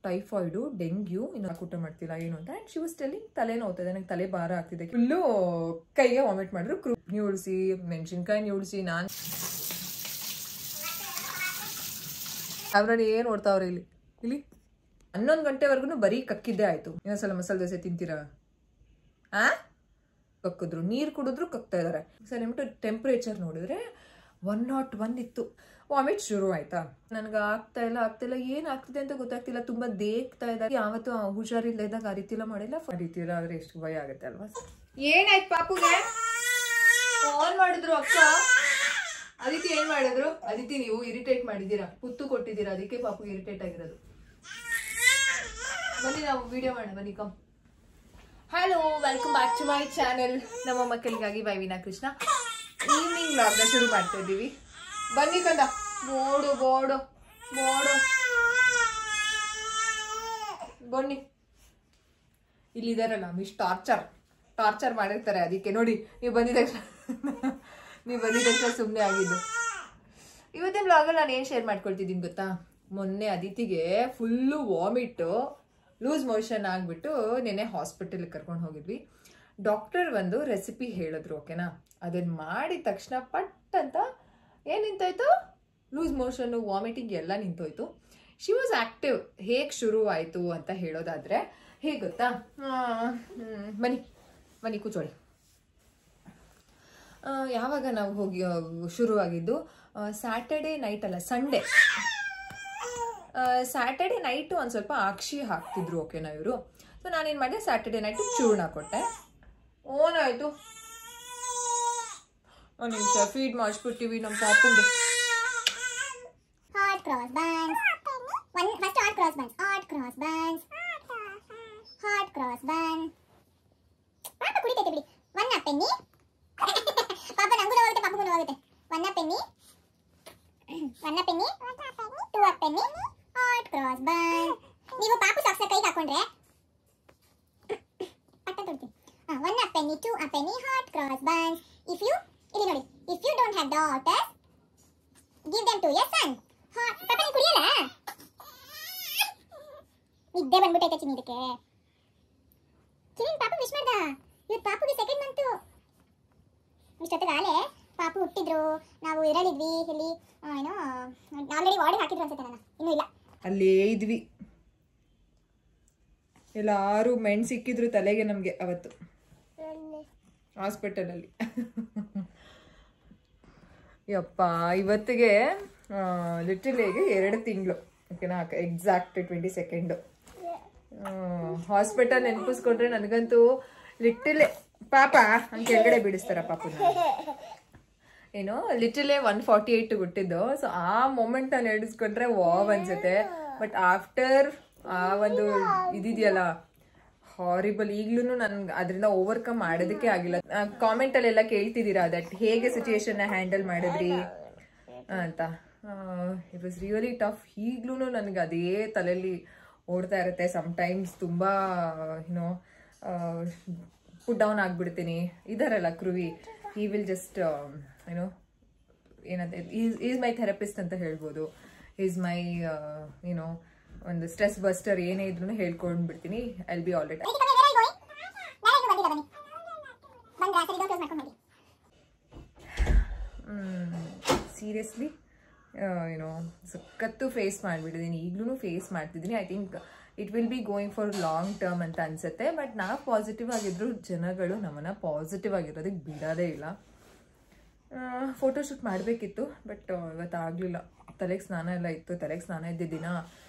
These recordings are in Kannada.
ಟೈಫಾಯ್ಡು, ಡೆಂಗ್ಯೂ, ಇನ್ನು ಊಟ ಮಾಡ್ತಿಲ್ಲ ಏನು ಅಂತ. ಆ್ಯಂಡ್ ಶಿ ವಾಸ್ ಟೆಲ್ಲಿಂಗ್ ತಲೆ ನೋವ್ತದೆ, ನನಗೆ ತಲೆ ಭಾರ ಆಗ್ತಿದೆ, ಫುಲ್ಲು ಕೈಗೆ ವಾಮಿಟ್ ಮಾಡಿದ್ರು. ನ್ಯೂಡ್ಸಿ, ಮೆಣಸಿನ್ಕಾಯಿ ನ್ಯೂಡ್ಸಿ, ನಾನು ಅವ್ರಲ್ಲಿ ಏನು ನೋಡ್ತಾವ್ರೆ ಇಲ್ಲಿ 11 ಗಂಟೆವರೆಗೂ ಬರೀ ಕಕ್ಕಿದ್ದೇ ಆಯ್ತು. ಇನ್ನೊಂದ್ಸಲ ಮಸಾಲೆ ದೋಸೆ ತಿಂತೀರಾ? ಕಕ್ಕಿದ್ರು, ನೀರು ಕುಡಿದ್ರು ಕಕ್ತಾ ಇದಾರೆ. ಸರ್ ನಿಮ್ಟು ಟೆಂಪ್ರೇಚರ್ ನೋಡಿದ್ರೆ 101 ಇತ್ತು. ವಾಮಿಟ್ ಶುರು ಆಯ್ತಾ. ನನ್ಗೆ ಆಗ್ತಾ ಇಲ್ಲ, ಏನಾಗ್ತಿದೆ ಅಂತ ಗೊತ್ತಾಗ್ತಿಲ್ಲ. ತುಂಬಾ ದೇಗ್ತಾ ಇದ್ದಾರೆ. ಯಾವತ್ತು ಹುಷಾರಿಲ್ಲ ಇದ್ದಾಗ ಆ ರೀತಿ ಎಲ್ಲ ಮಾಡಿಲ್ಲ. ಆ ರೀತಿ ಎಲ್ಲ ಆದ್ರೆ ಎಷ್ಟು ಭಯ ಆಗುತ್ತೆ ಅಲ್ವಾ. ಏನಾಯ್ತು ಪಾಪುಗೆ? ಆನ್ ಮಾಡಿದ್ರು ಅಕ್ಕ. ಅದಕ್ಕೆ ಏನ್ ಮಾಡಿದ್ರು? ಅದಕ್ಕೆ ನೀವು ಇರಿಟೇಟ್ ಮಾಡಿದ್ದೀರಾ, ಪುತ್ತು ಕೊಟ್ಟಿದ್ದೀರಾ, ಅದಕ್ಕೆ ಪಾಪು ಇರಿಟೇಟ್ ಆಗಿರೋದು. ಬನ್ನಿ ನಾವು ವಿಡಿಯೋ ಮಾಡೋಣ, ಬನ್ನಿ come. Hello, welcome back to my channel. ನಮ್ಮ ಮಕ್ಕಳಿಗಾಗಿ ಬೈ ವೀಣಾ ಕೃಷ್ಣ. ಈವ್ನಿಂಗ್ ವ್ಲಾಗ್ನ ಶುರು ಮಾಡ್ತಾ ಇದ್ದೀವಿ. ಬನ್ನಿ ಕಂದ. ಬೋಡು ಬನ್ನಿ. ಇಲ್ಲಿದಾರಲ್ಲ ಮಿಸ್ ಟಾರ್ಚರ್ ಮಾಡಿರ್ತಾರೆ. ಅದಕ್ಕೆ ನೋಡಿ, ನೀವು ಬಂದಿದ್ದ ಸುಮ್ಮನೆ ಆಗಿದ್ದು. ಇವತ್ತಿನ ವ್ಲಾಗಲ್ಲಿ ನಾನು ಏನು ಶೇರ್ ಮಾಡ್ಕೊಳ್ತಿದ್ದೀನಿ ಗೊತ್ತಾ? ಮೊನ್ನೆ ಅದಿತಿಗೆ ಫುಲ್ಲು ವಾಮಿಟ್, ಲೂಸ್ ಮೋಷನ್ ಆಗಿಬಿಟ್ಟು ನೆನ್ನೆ ಹಾಸ್ಪಿಟಲ್ಗೆ ಕರ್ಕೊಂಡು ಹೋಗಿದ್ವಿ. ಡಾಕ್ಟರ್ ಒಂದು ರೆಸಿಪಿ ಹೇಳಿದ್ರು, ಓಕೆನಾ? ಅದನ್ನು ಮಾಡಿದ ತಕ್ಷಣ ಪಟ್ ಅಂತ ಏನು ನಿಂತೋಯ್ತು? ಲೂಸ್ ಮೋಷನ್ನು, ವಾಮಿಟಿಂಗ್ ಎಲ್ಲ ನಿಂತೋಯ್ತು. She was active. ಹೇಗೆ ಶುರು ಆಯಿತು ಅಂತ ಹೇಳೋದಾದರೆ ಹೇಗೆ ಗೊತ್ತಾ? ಬನ್ನಿ ಕೂತ್ಕೊಳ್ಳಿ. ಯಾವಾಗ ನಾವು ಹೋಗಿ ಶುರುವಾಗಿದ್ದು? ಸ್ಯಾಟರ್ಡೆ ನೈಟ್ ಅಲ್ಲ, ಸಂಡೇ. ಸ್ಯಾಟರ್ಡೆ ನೈಟು ಒಂದು ಸ್ವಲ್ಪ ಅಕ್ಷಿ ಹಾಕ್ತಿದ್ರು, ಓಕೆನಾ ಇವರು. ಸೊ ನಾನೇನು ಮಾಡಿದೆ, ಸ್ಯಾಟರ್ಡೆ ನೈಟು ಚೂರ್ಣ ಕೊಟ್ಟೆ. ಓನಾಯಿತು, ಒಂದು ನಿಮಿಷ ಫೀಡ್ ಮಾಡಿಸ್ಬಿಡ್ತೀವಿ ನಮ್ಮ ಪಾಪುಗೆ. ನೀವು ಪಾಪು ಸಾಕ್ಸ್ ಕೈಗೆ ಹಾಕೊಂಡ್ರೆ one a penny, 2 a penny, hot cross buns. If you don't have daughters, give them to your son. ಪಾಪ ನೀನು ಕುಡಿಯಲ್ಲ? ನಿದ್ದೆ ಬಂದ್ಬಿಟ್ಟೈತೆ ಚಿನ್ನಿ ಇದಕ್ಕೆ. ಚಿನ್ನಿ ಪಾಪು ವಿಶ್ ಮಾಡ್ದ. ಇವತ್ತು ಪಾಪುಗೆ ಸೆಕೆಂಡ್ ಮಂತು. ಇಷ್ಟೊತ್ತಿಗಾಲೇ ಪಾಪು ಹುಟ್ಟಿದ್ರು, ನಾವು ಇರಲಿದ್ವಿ ಇಲ್ಲಿ, ಏನೋ ಆಲ್ರೆಡಿ ವಾರ್ಡ್ ಹಾಕಿದ್ರು ಅನ್ಸುತ್ತೆ. ನಾನು ಇನ್ನೂ ಇಲ್ಲ, ಅಲ್ಲೇ ಇದ್ವಿ. ಎಲ್ಲಾರು ಮೆಣ್ ಸಿಕ್ಕಿದ್ರು ತಲೆಗೆ ನಮಗೆ ಅವತ್ತು ಹಾಸ್ಪಿಟಲಲ್ಲಿ. ಯಪ್ಪ, ಇವತ್ತಿಗೆ ಲಿಟರಲಿಗೆ 2 ತಿಂಗಳು, ಓಕೆನಾ? Exact 22nd. ಹಾಸ್ಪಿಟಲ್ ನೆನಪಿಸ್ಕೊಂಡ್ರೆ ನನಗಂತೂ ಲಿಟರಲಿ ಪಾಪ ಅಂತ ಕೆಳಗಡೆ ಬಿಡಿಸ್ತಾರ ಪಾಪನ. ಏನೋ ಲಿಟರಲಿ 148 ಹುಟ್ಟಿದ್ದು. ಸೊ ಆ ಮೊಮೆಂಟ್ ನಾನು ಹೇಳಿಸ್ಕೊಂಡ್ರೆ ವಾವ್ ಅನ್ಸುತ್ತೆ. ಬಟ್ ಆಫ್ಟರ್ ಆ ಒಂದು ಇದಿದೆಯಲ್ಲ, ಹಾರಿಬಲ್. ಈಗ್ಲೂ ನನ್ಗೆ ಅದರಿಂದ ಓವರ್ಕಮ್ ಮಾಡೋದಕ್ಕೆ ಆಗಿಲ್ಲ. ಕಾಮೆಂಟ್ ಅಲ್ಲೆಲ್ಲ ಕೇಳ್ತಿದ್ದೀರಾ ದಟ್ ಹೇಗೆ ಸಿಚುಯೇಷನ್ ಹ್ಯಾಂಡಲ್ ಮಾಡಿದ್ರಿ ಅಂತ. It was really tough. ಈಗ್ಲೂ ನನಗೆ ಅದೇ ತಲೆಯಲ್ಲಿ ಓಡ್ತಾ ಇರುತ್ತೆ. ಸಮ್ಟೈಮ್ಸ್ ತುಂಬ ಏನೋ ಪುಟ್ ಡೌನ್ ಆಗಿಬಿಡ್ತೀನಿ. ಇದಾರಲ್ಲ ಕೃವಿ, ಹಿ ವಿಲ್ ಜಸ್ಟ್ ಏನೋ ಏನಂತ, ಈಸ್ ಮೈ ಥೆರಪಿಸ್ಟ್ ಅಂತ ಹೇಳ್ಬೋದು. ಈಸ್ ಮೈ ಏನೋ ಒಂದು ಸ್ಟ್ರೆಸ್ ಬಸ್ಟರ್. ಏನೇ ಇದ್ರೂ ಹೇಳ್ಕೊಂಡು ಬಿಡ್ತೀನಿ. I will be all right. Seriously ಏನೋ ಸಖತ್ತು ಫೇಸ್ ಮಾಡಿಬಿಟ್ಟಿದ್ದೀನಿ. ಈಗಲೂ ಫೇಸ್ ಮಾಡ್ತಿದ್ದೀನಿ. I think it will be going for long term ಅಂತ ಅನ್ಸುತ್ತೆ. ಬಟ್ ನಾವು ಪಾಸಿಟಿವ್ ಆಗಿದ್ರು ಜನಗಳು ನಮ್ಮನ್ನು ಪಾಸಿಟಿವ್ ಆಗಿರೋದಕ್ಕೆ ಬಿಡೋದೇ ಇಲ್ಲ. ಫೋಟೋಶೂಟ್ ಮಾಡಬೇಕಿತ್ತು, ಬಟ್ ಇವತ್ತು ಆಗಲಿಲ್ಲ. ತಲೆಗೆ ಸ್ನಾನ ಎಲ್ಲ ಇತ್ತು. ತಲೆಗೆ ಸ್ನಾನ ಇದ್ದ ದಿನ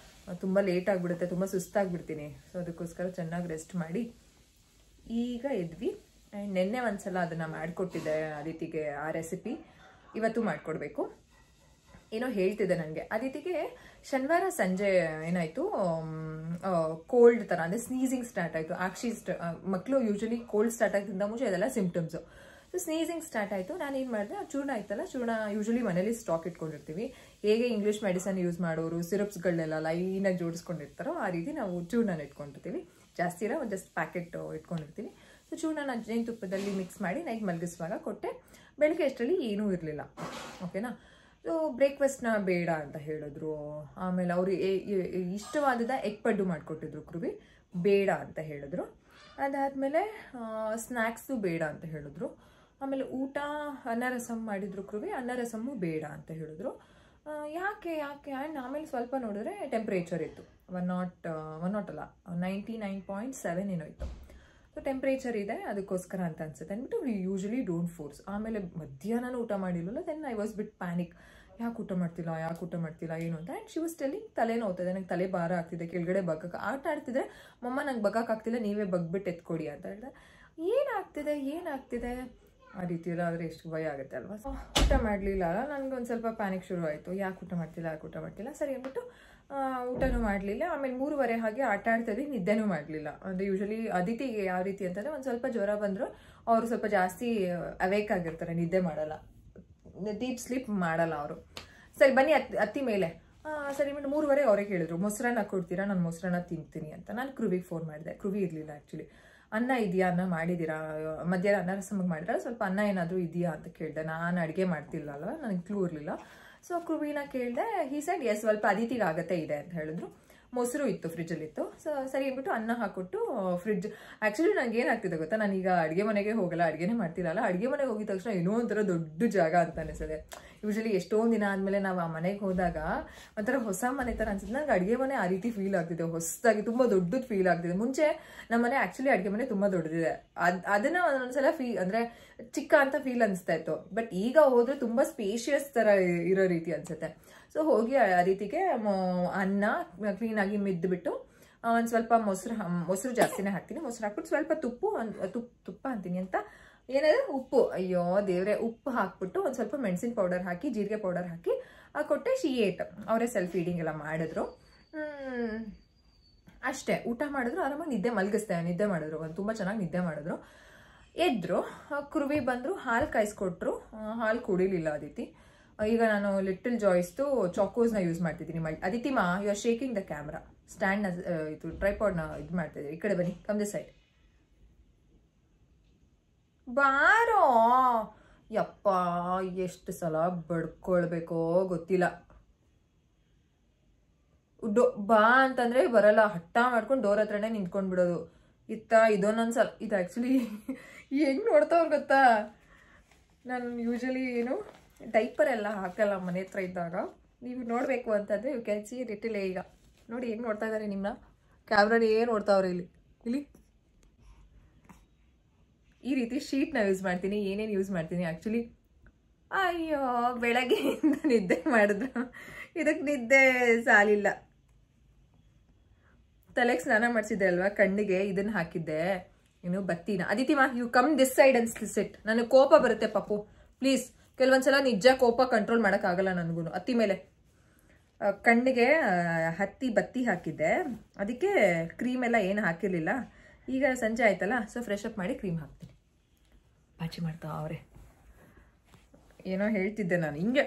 ತುಂಬ ಲೇಟ್ ಆಗಿಬಿಡುತ್ತೆ, ತುಂಬ ಸುಸ್ತಾಗ್ಬಿಡ್ತೀನಿ. ಸೊ ಅದಕ್ಕೋಸ್ಕರ ಚೆನ್ನಾಗಿ ರೆಸ್ಟ್ ಮಾಡಿ ಈಗ ಎದ್ವಿ. ಆ್ಯಂಡ್ ನೆನ್ನೆ ಒಂದ್ಸಲ ಅದನ್ನು ಮಾಡಿಕೊಟ್ಟಿದ್ದೆ ಅದಿತಿಗೆ. ಆ ರೆಸಿಪಿ ಇವತ್ತು ಮಾಡಿಕೊಡ್ಬೇಕು. ಏನೋ ಹೇಳ್ತಿದ್ದೆ ನನಗೆ. ಅದಿತಿಗೆ ಶನಿವಾರ ಸಂಜೆ ಏನಾಯಿತು, ಕೋಲ್ಡ್ ಥರ ಅಂದರೆ ಸ್ನೀಸಿಂಗ್ ಸ್ಟಾರ್ಟ್ ಆಯಿತು. ಮಕ್ಕಳು ಯೂಶಲಿ ಕೋಲ್ಡ್ ಸ್ಟಾರ್ಟ್ ಆಗ್ತಿದ್ದ ಮುಂಚೆ ಅದೆಲ್ಲ ಸಿಂಪ್ಟಮ್ಸು. ಸೊ ಸ್ನೀಸಿಂಗ್ ಸ್ಟಾರ್ಟ್ ಆಯಿತು. ನಾನು ಏನು ಮಾಡಿದೆ, ಚೂರ್ಣ ಆಯ್ತಲ್ಲ, ಚೂರ್ಣ ಯೂಶಲಿ ಮನೇಲಿ ಸ್ಟಾಕ್ ಇಟ್ಕೊಂಡಿರ್ತೀವಿ. ಹೇಗೆ ಇಂಗ್ಲೀಷ್ ಮೆಡಿಸನ್ ಯೂಸ್ ಮಾಡೋರು ಸಿರಪ್ಸ್ಗಳನ್ನೆಲ್ಲ ಲೈನಾಗಿ ಜೋಡಿಸ್ಕೊಂಡಿರ್ತಾರೋ ಆ ರೀತಿ ನಾವು ಚೂರ್ಣನ ಇಟ್ಕೊಂಡಿರ್ತೀವಿ. ಜಾಸ್ತಿ ಇರೋ ಜಸ್ಟ್ ಪ್ಯಾಕೆಟ್ ಇಟ್ಕೊಂಡಿರ್ತೀವಿ. ಸೊ ಚೂರ್ಣನ ಜೇನುತುಪ್ಪದಲ್ಲಿ ಮಿಕ್ಸ್ ಮಾಡಿ ನೈಟ್ ಮಲಗಿಸುವಾಗ ಕೊಟ್ಟೆ. ಬೆಳಗ್ಗೆ ಅಷ್ಟರಲ್ಲಿ ಏನೂ ಇರಲಿಲ್ಲ, ಓಕೆನಾ? ಸೊ ಬ್ರೇಕ್ಫಾಸ್ಟ್ನ ಬೇಡ ಅಂತ ಹೇಳಿದ್ರು. ಆಮೇಲೆ ಅವರು ಇಷ್ಟವಾದ ಎಗ್ ಪಡ್ಡು ಮಾಡಿಕೊಟ್ಟಿದ್ರು ಕೃವಿ, ಬೇಡ ಅಂತ ಹೇಳಿದ್ರು. ಅದಾದಮೇಲೆ ಸ್ನ್ಯಾಕ್ಸು ಬೇಡ ಅಂತ ಹೇಳಿದ್ರು. ಆಮೇಲೆ ಊಟ ಅನ್ನ ರಸಮ್ ಮಾಡಿದ್ರು ಕೃವಿ, ಅನ್ನ ರಸಮ್ಮು ಬೇಡ ಅಂತ ಹೇಳಿದ್ರು. ಯಾಕೆ ಆ್ಯಂಡ್ ಆಮೇಲೆ ಸ್ವಲ್ಪ ನೋಡಿದ್ರೆ ಟೆಂಪ್ರೇಚರ್ ಇತ್ತು 100 ಅಲ್ಲ 99.7 ಏನೋ ಇತ್ತು. ಸೊ ಟೆಂಪ್ರೇಚರ್ ಇದೆ ಅದಕ್ಕೋಸ್ಕರ ಅಂತ ಅನ್ಸುತ್ತೆ ಅಂದ್ಬಿಟ್ಟು ವಿ ಯೂಶಲಿ ಡೋಂಟ್ ಫೋರ್ಸ್. ಆಮೇಲೆ ಮಧ್ಯಾಹ್ನನೂ ಊಟ ಮಾಡಿರಲಿಲ್ಲ. Then I was bit panic, ಯಾಕೆ ಊಟ ಮಾಡ್ತಿಲ್ಲ ಏನು ಅಂತ. ಆ್ಯಂಡ್ ಶಿ ವಾಸ್ ಟೆಲ್ಲಿಂಗ್ ತಲೆ ನೋವ್ತದೆ, ನಂಗೆ ತಲೆ ಭಾರ ಆಗ್ತಿದೆ, ಕೆಳಗಡೆ ಬಗ್ಗಕ್ಕೆ ಆಟ ಆಡ್ತಿದ್ರೆ ಮಮ್ಮ ನಂಗೆ ಬಗ್ಗಕ್ಕಾಗ್ತಿಲ್ಲ, ನೀವೇ ಬಗ್ಬಿಟ್ಟು ಎತ್ಕೊಡಿ ಅಂತ ಹೇಳಿದೆ. ಏನಾಗ್ತಿದೆ ಆ ರೀತಿ ಎಲ್ಲ ಆದರೆ ಎಷ್ಟು ಭಯ ಆಗುತ್ತೆ ಅಲ್ವಾ. ಸೊ ಊಟ ಮಾಡಲಿಲ್ಲ, ನನಗೊಂದು ಸ್ವಲ್ಪ ಪ್ಯಾನಿಕ್ ಶುರು ಆಯಿತು, ಯಾಕೆ ಊಟ ಮಾಡ್ತಿಲ್ಲ ಸರಿ ಅಂದ್ಬಿಟ್ಟು ಊಟನೂ ಮಾಡಲಿಲ್ಲ. ಆಮೇಲೆ 3:30 ಹಾಗೆ ಆಟ ಆಡ್ತಿದ್ವಿ, ನಿದ್ದೆನೂ ಮಾಡಲಿಲ್ಲ. ಅಂದರೆ ಯೂಶಲಿ ಅದಿತಿಗೆ ಯಾವ ರೀತಿ ಅಂತಂದರೆ ಒಂದು ಸ್ವಲ್ಪ ಜ್ವರ ಬಂದರೂ ಅವರು ಸ್ವಲ್ಪ ಜಾಸ್ತಿ ಅವೇಕ್ ಆಗಿರ್ತಾರೆ, ನಿದ್ದೆ ಮಾಡಲ್ಲ, ಡೀಪ್ ಸ್ಲೀಪ್ ಮಾಡಲ್ಲ ಅವರು. ಸರಿ ಬನ್ನಿ ಅತ್ತಿ ಮೇಲೆ ಸರಿ ಬಿಟ್ಟು 3:30 ಅವರೇ ಕೇಳಿದ್ರು ಮೊಸರನ್ನ ಕೊಡ್ತೀರಾ, ನಾನು ಮೊಸರನ್ನ ತಿಂತೀನಿ ಅಂತ. ನಾನು ಕೃವಿಗೆ ಫೋನ್ ಮಾಡಿದೆ, ಕೃವಿ ಇರಲಿಲ್ಲ ಆ್ಯಕ್ಚುಲಿ. ಅನ್ನ ಇದೆಯಾ, ಅನ್ನ ಮಾಡಿದ್ದೀರಾ, ಮಧ್ಯಾಹ್ನ ಅನ್ನ ರಸಮ್ಗೆ ಮಾಡಿದ್ರೆ ಸ್ವಲ್ಪ ಅನ್ನ ಏನಾದರೂ ಇದೆಯಾ ಅಂತ ಕೇಳಿದೆ. ನಾನು ಅಡುಗೆ ಮಾಡ್ತಿಲ್ಲ ಅಲ್ವ, ನನಗೆ ಕ್ಲೂ ಇರಲಿಲ್ಲ. ಸೊ ಕೃವಿನ ಕೇಳಿದೆ, ಹಿ ಸೈಡ್ ಎಸ್ ಸ್ವಲ್ಪ ಅದಿತಿಗೆ ಆಗತ್ತೆ ಇದೆ ಅಂತ ಹೇಳಿದ್ರು. ಮೊಸರು ಇತ್ತು ಫ್ರಿಜ್ಜಲ್ಲಿತ್ತು. ಸೊ ಸರಿ ಅಂದ್ಬಿಟ್ಟು ಅನ್ನ ಹಾಕ್ಕೊಟ್ಟು ಫ್ರಿಡ್ಜ್ ಆ್ಯಕ್ಚುಲಿ ನನಗೆ ಏನಾಗ್ತಿದೆ ಗೊತ್ತಾ, ನಾನೀಗ ಅಡುಗೆ ಮನೆಗೆ ಹೋಗಲ್ಲ, ಅಡುಗೆನೇ ಮಾಡ್ತಿರಲ್ಲ. ಅಡುಗೆ ಮನೆಗೆ ಹೋಗಿದ ತಕ್ಷಣ ಏನೋ ಒಂಥರ ದೊಡ್ಡ ಜಾಗ ಅಂತ ಅನಿಸ್ತದೆ. ಯೂಶಲಿ ಎಷ್ಟೊಂದು ದಿನ ಆದಮೇಲೆ ನಾವು ಆ ಮನೆಗೆ ಹೋದಾಗ ಒಂಥರ ಹೊಸ ಮನೆ ಥರ ಅನ್ಸುತ್ತೆ. ನನಗೆ ಅಡುಗೆ ಮನೆ ಆ ರೀತಿ ಫೀಲ್ ಆಗ್ತಿದೆ, ಹೊಸದಾಗಿ ತುಂಬ ದೊಡ್ಡದು ಫೀಲ್ ಆಗ್ತಿದೆ. ಮುಂಚೆ ನಮ್ಮ ಮನೆ ಆ್ಯಕ್ಚುಲಿ ಅಡುಗೆ ಮನೆ ತುಂಬ ದೊಡ್ಡದಿದೆ, ಅದನ್ನು ಒಂದೊಂದ್ಸಲ ಅಂದರೆ ಚಿಕ್ಕ ಅಂತ ಫೀಲ್ ಅನಿಸ್ತಾ ಇತ್ತು. ಬಟ್ ಈಗ ಹೋದರೆ ತುಂಬ ಸ್ಪೇಷಿಯಸ್ ಥರ ಇರೋ ರೀತಿ ಅನಿಸುತ್ತೆ. ಸೊ ಹೋಗಿ ಆ ರೀತಿಗೆ ಅನ್ನ ಕ್ಲೀನಾಗಿ ಮಿದ್ದುಬಿಟ್ಟು ಒಂದು ಸ್ವಲ್ಪ ಮೊಸರು ಜಾಸ್ತಿನೇ ಹಾಕ್ತೀನಿ. ಮೊಸರು ಹಾಕ್ಬಿಟ್ಟು ಸ್ವಲ್ಪ ತುಪ್ಪ ಅಂತೀನಿ ಅಂತ ಏನಾದ್ರು ಉಪ್ಪು, ಅಯ್ಯೋ ದೇವ್ರೆ, ಉಪ್ಪು ಹಾಕ್ಬಿಟ್ಟು ಒಂದು ಸ್ವಲ್ಪ ಮೆಣಸಿನ ಪೌಡರ್ ಹಾಕಿ, ಜೀರಿಗೆ ಪೌಡರ್ ಹಾಕಿ ಕೊಟ್ಟೆ. ಶಿ ಏಟ್, ಅವರೇ ಸೆಲ್ಫ್ ಫೀಡಿಂಗ್ ಎಲ್ಲ ಮಾಡಿದ್ರು. ಅಷ್ಟೇ, ಊಟ ಮಾಡಿದ್ರು, ಆರಾಮಾಗಿ ನಿದ್ದೆ ಮಾಡಿದ್ರು, ತುಂಬ ಚೆನ್ನಾಗಿ ನಿದ್ದೆ ಮಾಡಿದ್ರು. ಎದ್ರು ಕೃವಿ ಬಂದರು, ಹಾಲು ಕಾಯಿಸ್ಕೊಟ್ರು, ಹಾಲು ಕುಡಿಲಿಲ್ಲ ಅದಿತಿ. ಈಗ ನಾನು ಲಿಟಲ್ ಜಾಯ್ಸ್ದು ಚಾಕೋಸ್ನ ಯೂಸ್ ಮಾಡ್ತಿದ್ದೀನಿ. ಅದಿತಿ ಮಾ you are shaking the camera ಸ್ಟ್ಯಾಂಡ್ನ, ಇದು ಟ್ರೈಪಾಡ್ನ ಇದು ಮಾಡ್ತಿದ್ದೀವಿ. ಈ ಕಡೆ ಬನ್ನಿ, ಕಮ್ ದಿ ಸೈಡ್. ಬಾರೋ, ಯಪ್ಪ ಎಷ್ಟು ಸಲ ಬಡ್ಕೊಳ್ಬೇಕೋ ಗೊತ್ತಿಲ್ಲ. ಬಾ ಅಂತಂದ್ರೆ ಬರಲ್ಲ, ಹಠ ಮಾಡ್ಕೊಂಡು ಡೋರ್ ಹತ್ರನೇ ನಿಂತ್ಕೊಂಡು ಬಿಡೋದು. ಇದೊಂದೊಂದ್ಸಲ ಇದು ಆ್ಯಕ್ಚುಲಿ ಹೆಂಗ್ ನೋಡ್ತಾವ್ರು ಗೊತ್ತಾ, ನಾನು ಯೂಶಲಿ ಏನು ಡೈಪರ್ ಎಲ್ಲ ಹಾಕಲ್ಲ ಮನೆ ಹತ್ರ ಇದ್ದಾಗ. ನೀವು ನೋಡಬೇಕು ಅಂತಂದರೆ ಯು ಕ್ಯಾನ್ ಸಿ ಲಿಟಲ್. ಈಗ ನೋಡಿ ಹೆಂಗೆ ನೋಡ್ತಾ ಇದ್ದಾರೆ ನಿಮ್ಮನ್ನ, ಕ್ಯಾಮ್ರಾನೇ ಏನು ನೋಡ್ತಾವ್ರೆ ಇಲ್ಲಿ ಈ ರೀತಿ ಶೀಟ್ನ ಯೂಸ್ ಮಾಡ್ತೀನಿ. ಏನೇನು ಯೂಸ್ ಮಾಡ್ತೀನಿ ಆ್ಯಕ್ಚುಲಿ, ಅಯ್ಯೋ ಬೆಳಗ್ಗೆಯಿಂದ ನಿದ್ದೆ ಮಾಡಿದ್ರು, ಇದಕ್ಕೆ ನಿದ್ದೆ ಸಾಲಿಲ್ಲ. ತಲೆಗೆ ಸ್ನಾನ ಮಾಡಿಸಿದ್ದೆ ಅಲ್ವಾ, ಕಣ್ಣಿಗೆ ಇದನ್ನು ಹಾಕಿದ್ದೆ, ಏನು ಬತ್ತಿನ. ಅದಿತಿ ಮಾ you come this side and sit. ನನಗೆ ಕೋಪ ಬರುತ್ತೆ ಪಪ್ಪು, ಪ್ಲೀಸ್. ಕೆಲವೊಂದ್ಸಲ ನಿಜ ಕೋಪ ಕಂಟ್ರೋಲ್ ಮಾಡೋಕ್ಕಾಗಲ್ಲ ನನಗೂ. ಅತ್ತಿ ಮೇಲೆ ಕಣ್ಣಿಗೆ ಬತ್ತಿ ಹಾಕಿದ್ದೆ, ಅದಕ್ಕೆ ಕ್ರೀಮ್ ಎಲ್ಲ ಏನು ಹಾಕಿರಲಿಲ್ಲ. ಈಗ ಸಂಜೆ ಆಯ್ತಲ್ಲ, ಸೊ ಫ್ರೆಶ್ ಅಪ್ ಮಾಡಿ ಕ್ರೀಮ್ ಹಾಕ್ತೀನಿ. ಪಾಚಿ ಮಾಡ್ತಾ ಅವ್ರೆ, ಏನೋ ಹೇಳ್ತಿದ್ದೆ ನಾನು, ಹಿಂಗೆ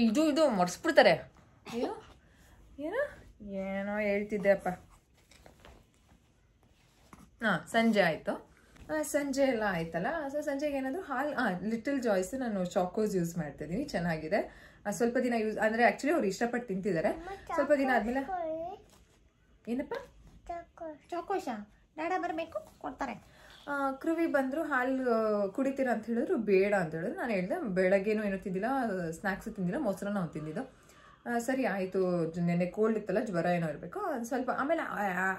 ಇದು ಮರ್ಸ್ಬಿಡ್ತಾರೆ. ಏನೋ ಹೇಳ್ತಿದ್ದೆ ಅಪ್ಪ. ಸಂಜೆ ಆಯಿತು, ಸಂಜೆ ಎಲ್ಲ ಆಯ್ತಲ್ಲ. ಸೊ ಸಂಜೆಗೆ ಏನಾದರೂ ಹಾಲು, ಲಿಟಲ್ ಜಾಯ್ಸ್ ನಾನು ಚಾಕೋಸ್ ಯೂಸ್ ಮಾಡ್ತಿದ್ದೀನಿ, ಚೆನ್ನಾಗಿದೆ. ಸ್ವಲ್ಪ ದಿನ ಯೂಸ್ ಅಂದರೆ ಆ್ಯಕ್ಚುಲಿ ಅವ್ರು ಇಷ್ಟಪಟ್ಟು ತಿಂತಿದ್ದಾರೆ. ಸ್ವಲ್ಪ ದಿನ ಆದಮೇಲೆ ಏನಪ್ಪ ಚಾಕೋಶಾ ಡಾಡ ಬರಬೇಕು ಕೊಡ್ತಾರೆ. ಕೃವಿ ಬಂದರು, ಹಾಲು ಕುಡಿತೀರಾ ಅಂತ ಹೇಳಿದ್ರು, ಬೇಡ ಅಂತ ಹೇಳಿದ್ರು. ನಾನು ಹೇಳಿದೆ ಬೆಳಗ್ಗೆನೂ ಏನೂ ತಿಂದಿಲ್ಲ, ಸ್ನ್ಯಾಕ್ಸು ತಿಂದಿಲ್ಲ, ಮೊಸರನ್ನ ನಾವು ತಿಂದಿದ್ದು. ಸರಿ ಆಯಿತು, ನೆನ್ನೆ ಕೋಲ್ಡ್ ಇತ್ತಲ್ಲ, ಜ್ವರ ಏನೋ ಇರಬೇಕು ಸ್ವಲ್ಪ. ಆಮೇಲೆ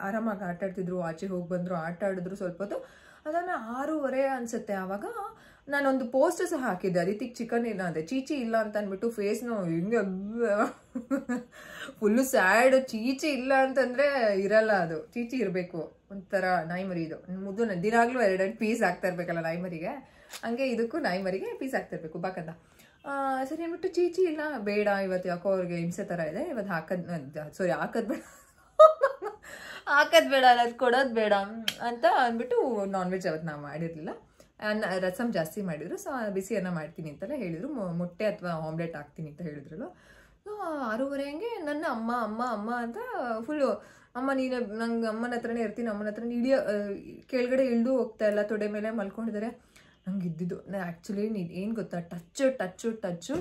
ಆರಾಮಾಗಿ ಆಟ ಆಡ್ತಿದ್ರು, ಆಚೆ ಹೋಗಿ ಬಂದರು, ಆಟ ಆಡಿದ್ರು ಸ್ವಲ್ಪ ಹೊತ್ತು. ಅದನ್ನು 6:30 ಅನಿಸುತ್ತೆ. ಆವಾಗ ನಾನೊಂದು ಪೋಸ್ಟ್ ಸಹ ಹಾಕಿದ್ದೆ, ಅದಿತಿಗೆ ಚಿಕನ್ ಇಲ್ಲ ಅಂದೆ, ಚೀಚಿ ಇಲ್ಲ ಅಂತ ಅಂದ್ಬಿಟ್ಟು ಫೇಸ್ನು ಹಿಂಗೆ ಫುಲ್ಲು ಸ್ಯಾಡ್. ಚೀಚಿ ಇಲ್ಲ ಅಂತಂದರೆ ಇರಲ್ಲ, ಅದು ಚೀಚಿ ಇರಬೇಕು, ಒಂಥರ ನಾಯಿ ಮರಿ. ಇದು ಮುದ್ದು ದಿನಾಗ್ಲೂ 2 ಪೀಸ್ ಆಗ್ತಾ ಇರ್ಬೇಕಲ್ಲ ನಾಯಿ ಮರಿಗೆ, ಹಂಗೆ ಇದಕ್ಕೂ ನಾಯಿ ಮರಿಗೆ ಪೀಸ್ ಆಗ್ತಾ ಇರಬೇಕು ಬಾಕಂತ. ಸರಿ ಅಂದ್ಬಿಟ್ಟು ಚೀಚಿ ಇಲ್ಲ, ಬೇಡ ಇವತ್ತು ಯಾಕೋ ಅವ್ರಿಗೆ ಹಿಂಸೆ ಥರ ಇದೆ, ಇವತ್ತು ಹಾಕೋದು ಬೇಡ ಅದು ಕೊಡೋದು ಬೇಡ ಅಂತ ಅಂದ್ಬಿಟ್ಟು ನಾನ್ ವೆಜ್ ಅವತ್ತು ನಾವು ಮಾಡಿರಲಿಲ್ಲ. ರಸಮ್ ಜಾಸ್ತಿ ಮಾಡಿದ್ರು. ಸೊ ಬಿಸಿ ಅನ್ನ ಮಾಡ್ತೀನಿ ಅಂತೆಲ್ಲ ಹೇಳಿದರು. ಮೊಟ್ಟೆ ಅಥವಾ ಆಮ್ಲೆಟ್ ಹಾಕ್ತೀನಿ ಅಂತ ಹೇಳಿದ್ರಲ್ಲ. 6:30 ಹಂಗೆ ನನ್ನ ಅಮ್ಮ ಅಂತ ಫುಲ್ಲು, ಅಮ್ಮ ನೀನು ನಂಗೆ ಅಮ್ಮನ ಹತ್ರನೇ ಇರ್ತೀನಿ, ಅಮ್ಮನ ಹತ್ರ ಕೆಳಗಡೆ ಇಳಿದು ಹೋಗ್ತಾ ಇಲ್ಲ, ತೊಡೆ ಮೇಲೆ ಮಲ್ಕೊಂಡಿದ್ದಾರೆ. ನಂಗೆ ಇದ್ದಿದ್ದು ಆ್ಯಕ್ಚುಲಿ ಏನು ಗೊತ್ತಾ, ಟಚ್ಚು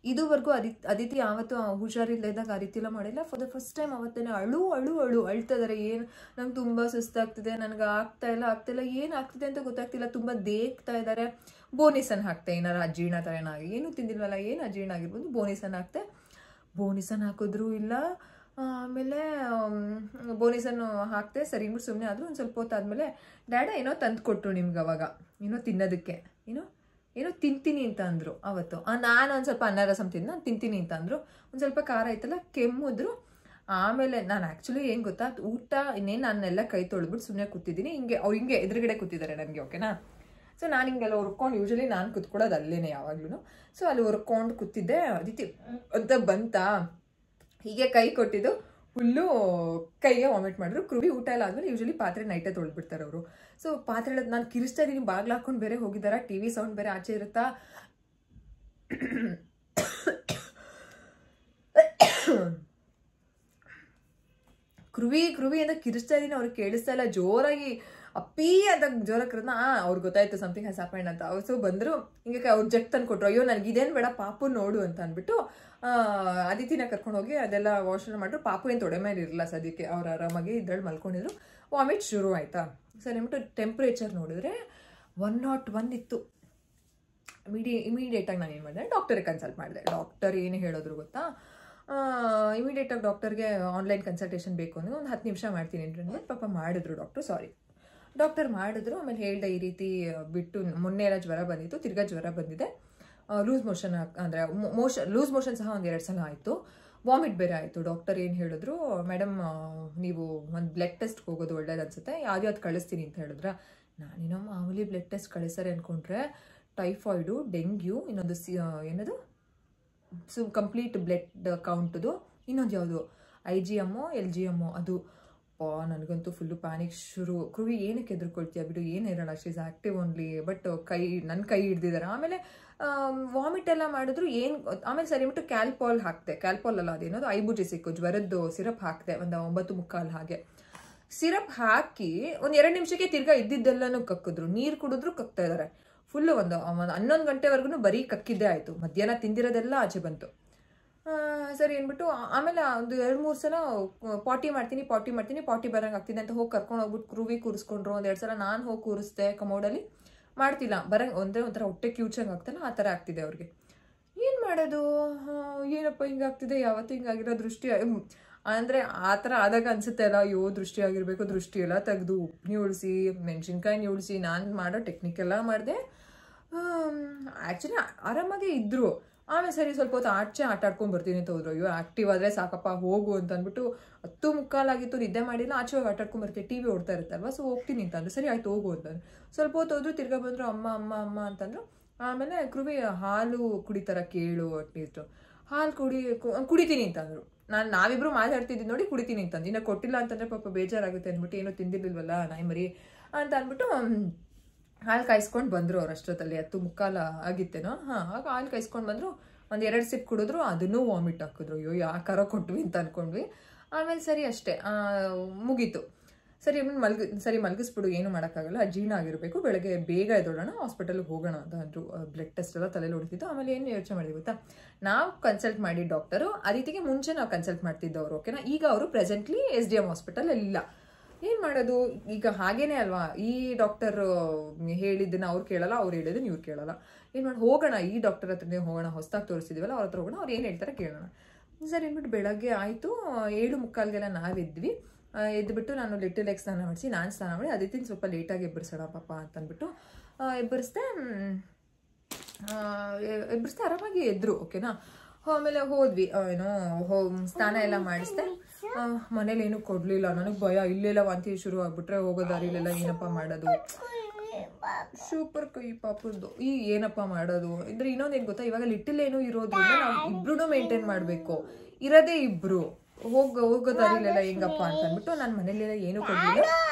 ಇದುವರೆಗೂ ಅದಿತಿ ಯಾವತ್ತು ಹುಷಾರಿಲ್ಲದಾಗ ಆ ರೀತಿ ಎಲ್ಲ ಮಾಡಿಲ್ಲ. ಫಾರ್ ದ ಫಸ್ಟ್ ಟೈಮ್ ಅವತ್ತೇನೆ ಅಳ್ತಾ ಇದಾರೆ. ಏನು ನಂಗೆ ತುಂಬ ಸುಸ್ತಾಗ್ತಿದೆ, ನನಗೆ ಆಗ್ತಿಲ್ಲ, ಏನು ಆಗ್ತಿದೆ ಅಂತ ಗೊತ್ತಾಗ್ತಿಲ್ಲ, ತುಂಬ ದೇಗ್ತಾ ಇದ್ದಾರೆ. ಬೋನಿಸನ್ ಹಾಕ್ತೆ, ಏನಾರ ಅಜೀರ್ಣ ಥರ ಏನಾಗಿ, ಏನು ತಿಂದಿಲ್ವಲ್ಲ, ಏನು ಅಜೀರ್ಣ ಆಗಿರ್ಬೋದು, ಬೋನಿಸನ್ ಹಾಕ್ತೆ. ಬೋನಿಸನ್ ಹಾಕಿದ್ರು ಇಲ್ಲ. ಆಮೇಲೆ ಬೋನಿಸನ್ನು ಹಾಕ್ತೆ, ಸರಿ ಅಂದ್ಬಿಟ್ಟು ಸುಮ್ಮನೆ ಆದರೂ. ಒಂದು ಸ್ವಲ್ಪ ಹೊತ್ತಾದ್ಮೇಲೆ ಡ್ಯಾಡ ಏನೋ ತಂದು ಕೊಟ್ಟರು ನಿಮ್ಗೆ ಅವಾಗ, ಏನೋ ತಿನ್ನೋದಕ್ಕೆ, ಏನೋ ತಿಂತೀನಿ ಅಂತ ಅಂದರು ಅವತ್ತು. ನಾನು ಒಂದು ಸ್ವಲ್ಪ ಅನ್ನ ರಸಂ ನಾನು ತಿಂತೀನಿ ಅಂತ ಅಂದರು. ಒಂದು ಸ್ವಲ್ಪ ಖಾರ ಐತಲ್ಲ, ಕೆಮ್ಮಿದ್ರು. ಆಮೇಲೆ ನಾನು ಆ್ಯಕ್ಚುಲಿ ಏನು ಗೊತ್ತಾ, ಊಟ ಇನ್ನೇನು ನಾನೆಲ್ಲ ಕೈ ತೊಳೆದ್ಬಿಟ್ಟು ಸುಮ್ಮನೆ ಕೂತಿದ್ದೀನಿ. ಅವ್ರು ಹಿಂಗೆ ಎದುರುಗಡೆ ಕೂತಿದ್ದಾರೆ ನನಗೆ, ಓಕೆನಾ. ಸೊ ನಾನು ಹಿಂಗೆಲ್ಲ ಹುರ್ಕೊಂಡು, ಯೂಶಲಿ ನಾನು ಕೂತ್ಕೊಳ್ಳೋದು ಅಲ್ಲೇನೆ ಯಾವಾಗ್ಲೂ. ಸೊ ಅಲ್ಲಿ ಹುರ್ಕೊಂಡು ಕೂತಿದ್ದೆ. ಅದಿತಿ ಅಂತ ಬಂತಾ, ಹೀಗೆ ಕೈ ಕೊಟ್ಟಿದ್ದು ಫುಲ್ಲು ಕೈಗೆ ವಾಮಿಟ್ ಮಾಡಿದ್ರು. ಕೃವಿ ಊಟ ಎಲ್ಲ ಆದ್ಮೇಲೆ ಯೂಶಲಿ ಪಾತ್ರೆ ನೈಟೇ ತೊಳೆದ್ಬಿಡ್ತಾರೆ ಅವರು. ಸೊ ಪಾತ್ರೆ ಹೇಳೋದು ನಾನು ಕಿರಿಸ್ತಾ ಇದ್ದೀನಿ, ಬಾಗ್ಲು ಹಾಕೊಂಡು ಬೇರೆ ಹೋಗಿದ್ದಾರೆ, ಟಿವಿ ಸೌಂಡ್ ಬೇರೆ ಆಚೆ ಇರುತ್ತಾ. ಕೃವಿ ಅಂತ ಕಿರಿಸ್ತಾ ಇದ್ದೀನಿ, ಅವ್ರಿಗೆ ಕೇಳಿಸ್ತಾ ಇಲ್ಲ. ಜೋರಾಗಿ ಅಪ್ಪಿ ಅಂತ ಜೋರಾಗಿ ಕರೆದ್ನ. ಅವ್ರಿಗೆ ಗೊತ್ತಾಯ್ತು ಸಮಥಿಂಗ್ ಹ್ಯಾಸ್ ಹ್ಯಾಪೆಂಡ್ ಅಂತ. ಅವ್ರು ಸೊ ಬಂದರು. ಹಿಂಗೆ ಅವ್ರು ಜಗ್ ತಂದು ಕೊಟ್ಟರು. ಅಯ್ಯೋ ನನಗೆ ಇದೇನು ಬೇಡ, ಪಾಪು ನೋಡು ಅಂತ ಅಂದ್ಬಿಟ್ಟು ಅದಿತಿನ ಕರ್ಕೊಂಡು ಹೋಗಿ ಅದೆಲ್ಲ ವಾಶ್ನ ಮಾಡಿದ್ರು. ಪಾಪು ಏನು ತೊಡೆ ಮೇಲೆ ಇರಲಿಲ್ಲ ಸದ್ಯಕ್ಕೆ, ಅವ್ರು ಆರಾಮಾಗಿ ಇದ್ರಲ್ಲಿ ಮಲ್ಕೊಂಡಿದ್ರು. ವಾಮಿಟ್ ಶುರು ಆಯಿತಾ. ಸರಿ ಅಂದ್ಬಿಟ್ಟು ಟೆಂಪ್ರೇಚರ್ ನೋಡಿದ್ರೆ 101 ಇತ್ತು. ಇಮಿಡಿಯೇಟಾಗಿ ನಾನು ಏನು ಮಾಡಿದೆ, ಡಾಕ್ಟರಿಗೆ ಕನ್ಸಲ್ಟ್ ಮಾಡಿದೆ. ಡಾಕ್ಟರ್ ಏನು ಹೇಳಿದ್ರು ಗೊತ್ತಾ, ಇಮಿಡಿಯೇಟಾಗಿ ಡಾಕ್ಟರ್ಗೆ ಆನ್ಲೈನ್ ಕನ್ಸಲ್ಟೇಷನ್ ಬೇಕು ಅಂದರೆ ಒಂದು 10 ನಿಮಿಷ ಮಾಡ್ತೀನಿ ಅಂತ ಪಾಪ ಮಾಡಿದ್ರು ಡಾಕ್ಟರ್ ಮಾಡಿದ್ರು. ಆಮೇಲೆ ಹೇಳ್ದೆ ಈ ರೀತಿ ಬಿಟ್ಟು, ಮೊನ್ನೆ ಎಲ್ಲ ಜ್ವರ ಬಂದಿತ್ತು, ತಿರ್ಗಾ ಜ್ವರ ಬಂದಿದೆ, ಲೂಸ್ ಮೋಷನ್ ಅಂದರೆ ಲೂಸ್ ಮೋಷನ್ ಸಹ ಒಂದು 2 ಸಲ ಆಯಿತು, ವಾಮಿಟ್ ಬೇರೆ ಆಯಿತು. ಡಾಕ್ಟರ್ ಏನು ಹೇಳಿದ್ರು, ಮೇಡಮ್ ನೀವು ಒಂದು ಬ್ಲಡ್ ಟೆಸ್ಟ್ಗೆ ಹೋಗೋದು ಒಳ್ಳೇದು ಅನ್ಸುತ್ತೆ, ಯಾವ್ದು ಕಳಿಸ್ತೀನಿ ಅಂತ ಹೇಳಿದ್ರೆ. ನಾನೇನೋ ಮಾಮೂಲಿ ಬ್ಲಡ್ ಟೆಸ್ಟ್ ಕಳಿಸ್ತಾರೆ ಅಂದ್ಕೊಂಡ್ರೆ, ಟೈಫಾಯ್ಡು, ಡೆಂಗ್ಯೂ, ಇನ್ನೊಂದು ಏನದು ಕಂಪ್ಲೀಟ್ ಬ್ಲಡ್ ಕೌಂಟದು, ಇನ್ನೊಂದು ಯಾವುದು IgM LGM ಅದು. ನನಗಂತೂ ಫುಲ್ಲು ಪ್ಯಾನಿಕ್ ಶುರು. ಕೃವಿ ಏನಕ್ಕೆ ಎದುರ್ಕೊಳ್ತೀಯ ಬಿಡು, ಏನು ಇರೋಣ, ಶೀಸ್ ಆ್ಯಕ್ಟಿವ್ ಓನ್ಲಿ, ಬಟ್ ನನ್ನ ಕೈ ಹಿಡ್ದಿದ್ದಾರೆ. ಆಮೇಲೆ ವಾಮಿಟ್ ಎಲ್ಲ ಮಾಡಿದ್ರು. ಆಮೇಲೆ ಸರಿ ಬಿಟ್ಟು ಕ್ಯಾಲ್ಪಾಲ್ ಹಾಕ್ತೆ, ಕ್ಯಾಲ್ಪಾಲ್ ಅಲ್ಲ ಅದೇನೋದು ಐಬುಜಿಸಿಕ್ ಜ್ವರದ್ದು ಸಿರಪ್ ಹಾಕ್ತೆ, ಒಂದು 9:45 ಹಾಗೆ ಸಿರಪ್ ಹಾಕಿ ಒಂದು 2 ನಿಮಿಷಕ್ಕೆ ತಿರ್ಗಾ ಇದ್ದಿದ್ದೆಲ್ಲನೂ ಕಕ್ಕಿದ್ರು. ನೀರು ಕುಡಿದ್ರು ಕಕ್ತಾ ಇದ್ದಾರೆ. ಫುಲ್ಲು ಒಂದು 11 ಗಂಟೆವರೆಗೂ ಬರೀ ಕಕ್ಕಿದ್ದೇ ಆಯಿತು. ಮಧ್ಯಾಹ್ನ ತಿಂದಿರೋದೆಲ್ಲ ಆಚೆ ಬಂತು. ಸರಿ ಅಂದ್ಬಿಟ್ಟು ಆಮೇಲೆ ಒಂದು 2-3 ಸಲ ಪಾಟಿ ಮಾಡ್ತೀನಿ ಬರಂಗೆ ಆಗ್ತಿದೆ ಅಂತ ಹೋಗಿ ಕರ್ಕೊಂಡು ಹೋಗ್ಬಿಟ್ಟು ಕೃವಿ ಕೂರಿಸ್ಕೊಂಡ್ರು. 1-2 ಸಲ ನಾನು ಹೋಗಿ ಕೂರಿಸ್ದೆ ಕಮೋಡಲ್ಲಿ. ಮಾಡ್ತಿಲ್ಲ, ಒಂಥರ ಹೊಟ್ಟೆ ಕ್ಯೂಚಂಗೆ ಆಗ್ತಲ್ಲ, ಆ ಥರ ಆಗ್ತಿದೆ ಅವ್ರಿಗೆ. ಏನು ಮಾಡೋದು, ಏನಪ್ಪ ಹಿಂಗಾಗ್ತಿದೆ, ಯಾವತ್ತೂ ಹಿಂಗಾಗಿರೋ ದೃಷ್ಟಿ ಅಂದರೆ ಆ ಥರ ಆದಾಗ ಅನಿಸುತ್ತೆ ಅಲ್ಲ, ಅಯ್ಯೋ ದೃಷ್ಟಿ ಆಗಿರಬೇಕು, ದೃಷ್ಟಿ ಎಲ್ಲ ತೆಗೆದು ಉಪ್ಪು ಉಳಿಸಿ, ಮೆಣಸಿನ್ಕಾಯಿ ಉಳಿಸಿ, ನಾನು ಮಾಡೋ ಟೆಕ್ನಿಕೆಲ್ಲ ಮಾಡಿದೆ. ಆ್ಯಕ್ಚುಲಿ ಆರಾಮಾಗೆ ಇದ್ದರು. ಆಮೇಲೆ ಸರಿ ಸ್ವಲ್ಪ ಹೊತ್ತು ಆಟ ಆಡ್ಕೊಂಡು ಬರ್ತೀನಿ ಅಂತ ಹೋದ್ರು. ಅಯ್ಯೋ ಆ್ಯಕ್ಟಿವ್ ಆದರೆ ಸಾಕಪ್ಪ ಹೋಗು ಅಂತ ಅಂದ್ಬಿಟ್ಟು 10:45 ನಿದ್ದೆ ಮಾಡಿಲ್ಲ, ಆಚೆ ಹೋಗಿ ಆಟ ಆಡ್ಕೊಂಡು ಬರ್ತೀನಿ, TV ಓಡ್ತಾ ಇರುತ್ತಲ್ವ, ಸೊ ಹೋಗ್ತೀನಿ ಅಂತಂದ್ರೆ. ಸರಿ ಆಯ್ತು ಹೋಗು ಅಂತಂದ್ರೆ. ಸ್ವಲ್ಪ ಹೊತ್ತು ಹೋದ್ರು, ತಿರ್ಗಾ ಬಂದರು, ಅಮ್ಮ ಅಂತಂದ್ರು. ಆಮೇಲೆ ಕೃವಿ ಹಾಲು ಕುಡಿತಾರ ಕೇಳು, ಅಟ್ಲೀಸ್ಟು ಹಾಲು ಕುಡಿತೀನಿ ಅಂತಂದ್ರು. ನಾವಿಬ್ರು ಮಾತಾಡ್ತಿದ್ವಿ ನೋಡಿ, ಕುಡಿತೀನಿ ಅಂತಂದು. ಇನ್ನು ಕೊಟ್ಟಿಲ್ಲ ಅಂತಂದ್ರೆ ಪಾಪ ಬೇಜಾರಾಗುತ್ತೆ ಅಂದ್ಬಿಟ್ಟು, ಏನೋ ತಿಂದಿರ್ಲಿಲ್ವಲ್ಲ ನಾಯಿ ಮರಿ ಅಂತ ಅಂದ್ಬಿಟ್ಟು ಹಾಲು ಕಾಯಿಸ್ಕೊಂಡು ಬಂದರು. ಅವ್ರು ಅಷ್ಟೊತ್ತಲ್ಲಿ 10:45 ಆಗಿತ್ತೇನೋ. ಆಗ ಹಾಲು ಕಾಯಿಸ್ಕೊಂಡು ಬಂದರು. ಒಂದು 2 ಸಿಪ್ ಕುಡಿದ್ರು, ಅದನ್ನೂ ವಾಮಿಟ್ ಹಾಕಿದ್ರು. ಅಯ್ಯೋ ಯಾಕಾರ ಕೊಟ್ವಿ ಅಂತ ಅಂದ್ಕೊಂಡ್ವಿ. ಆಮೇಲೆ ಸರಿ ಅಷ್ಟೇ ಮುಗೀತು. ಸರಿ ಮಲಗಿಸ್ಬಿಡು, ಏನು ಮಾಡೋಕ್ಕಾಗಲ್ಲ, ಅಜೀರ್ಣ ಆಗಿರಬೇಕು, ಬೆಳಗ್ಗೆ ಬೇಗ ಎದ್ದೋಳೋಣ, ಹಾಸ್ಪಿಟಲ್ಗೆ ಹೋಗೋಣ ಅಂತ ಅಂದರು. ಬ್ಲಡ್ ಟೆಸ್ಟ್ ಎಲ್ಲ ತಲೆಯಲ್ಲಿ ಹೊಡಿತಿತ್ತು. ಆಮೇಲೆ ಏನು ಯೋಚನೆ ಮಾಡಿದ್ವಿ ಗೊತ್ತಾ, ನಾವು ಕನ್ಸಲ್ಟ್ ಮಾಡಿ ಡಾಕ್ಟರು ಆ ರೀತಿಗೆ ಮುಂಚೆ ನಾವು ಕನ್ಸಲ್ಟ್ ಮಾಡ್ತಿದ್ದವರು, ಓಕೆನಾ. ಈಗ ಅವರು ಪ್ರೆಸೆಂಟ್ಲಿ SDM ಹಾಸ್ಪಿಟಲ್ ಇಲ್ಲ. ಏನು ಮಾಡೋದು ಈಗ, ಹಾಗೇನೆ ಅಲ್ವಾ, ಈ ಡಾಕ್ಟರ್ ಹೇಳಿದ್ದನ್ನ ಅವ್ರು ಕೇಳಲ್ಲ, ಅವ್ರು ಹೇಳಿದ್ದನ್ನ ಇವ್ರು ಕೇಳಲ್ಲ. ಏನು ಮಾಡಿ ಹೋಗೋಣ, ಈ ಡಾಕ್ಟರ್ ಹತ್ರನೇ ಹೋಗೋಣ, ಹೊಸದಾಗಿ ತೋರಿಸಿದ್ವಲ್ಲ ಅವ್ರ ಹತ್ರ ಹೋಗೋಣ, ಅವ್ರು ಏನು ಹೇಳ್ತಾರೆ ಕೇಳೋಣ. ಸರಿ ಅಂದ್ಬಿಟ್ಟು ಬೆಳಗ್ಗೆ ಆಯಿತು. 7:45ಗೆಲ್ಲ ನಾವಿದ್ವಿ. ಎದ್ಬಿಟ್ಟು ನಾನು ಲಿಟಲ್ ಎಗ್ ಸ್ನಾನ ಮಾಡಿಸಿ, ನಾನು ಸ್ನಾನ ಮಾಡಿ ಅದಿತ್ತಿನ ಸ್ವಲ್ಪ ಲೇಟಾಗಿ ಎಬ್ಬರಿಸೋಣ ಪಾಪ ಅಂತಂದ್ಬಿಟ್ಟು ಎಬ್ಬರಿಸ್ದೆ ಆರಾಮಾಗಿ ಎದ್ರು, ಓಕೆನಾ. ಆಮೇಲೆ ಹೋದ್ವಿ, ಸ್ನಾನ ಎಲ್ಲ ಮಾಡಿಸ್ದೆ. ಮನೇಲಿ ಏನೂ ಕೊಡಲಿಲ್ಲ, ನನಗೆ ಭಯ, ಇಲ್ಲೆಲ್ಲ ವಾಂತಿ ಶುರು ಆಗ್ಬಿಟ್ರೆ ಹೋಗೋ ದಾರಿಲೆಲ್ಲ ಏನಪ್ಪ ಮಾಡೋದು, ಸೂಪರ್ ಕೈ ಪಾಪದ್ದು ಏನಪ್ಪ ಮಾಡೋದು ಅಂದ್ರೆ. ಇನ್ನೊಂದೇನು ಗೊತ್ತಾ, ಇವಾಗ ಲಿಟಲ್ ಏನೂ ಇರೋದ್ರಿಂದ ನಾವು ಇಬ್ರು ಮೇಂಟೈನ್ ಮಾಡಬೇಕು, ಇರೋದೇ ಇಬ್ರು, ಹೋಗೋ ದಾರಿಲೆಲ್ಲ ಹೆಂಗಪ್ಪ ಅಂತ ಅಂದ್ಬಿಟ್ಟು ನಾನು ಮನೇಲೆಲ್ಲ ಏನೂ ಕೊಡಲಿಲ್ಲ.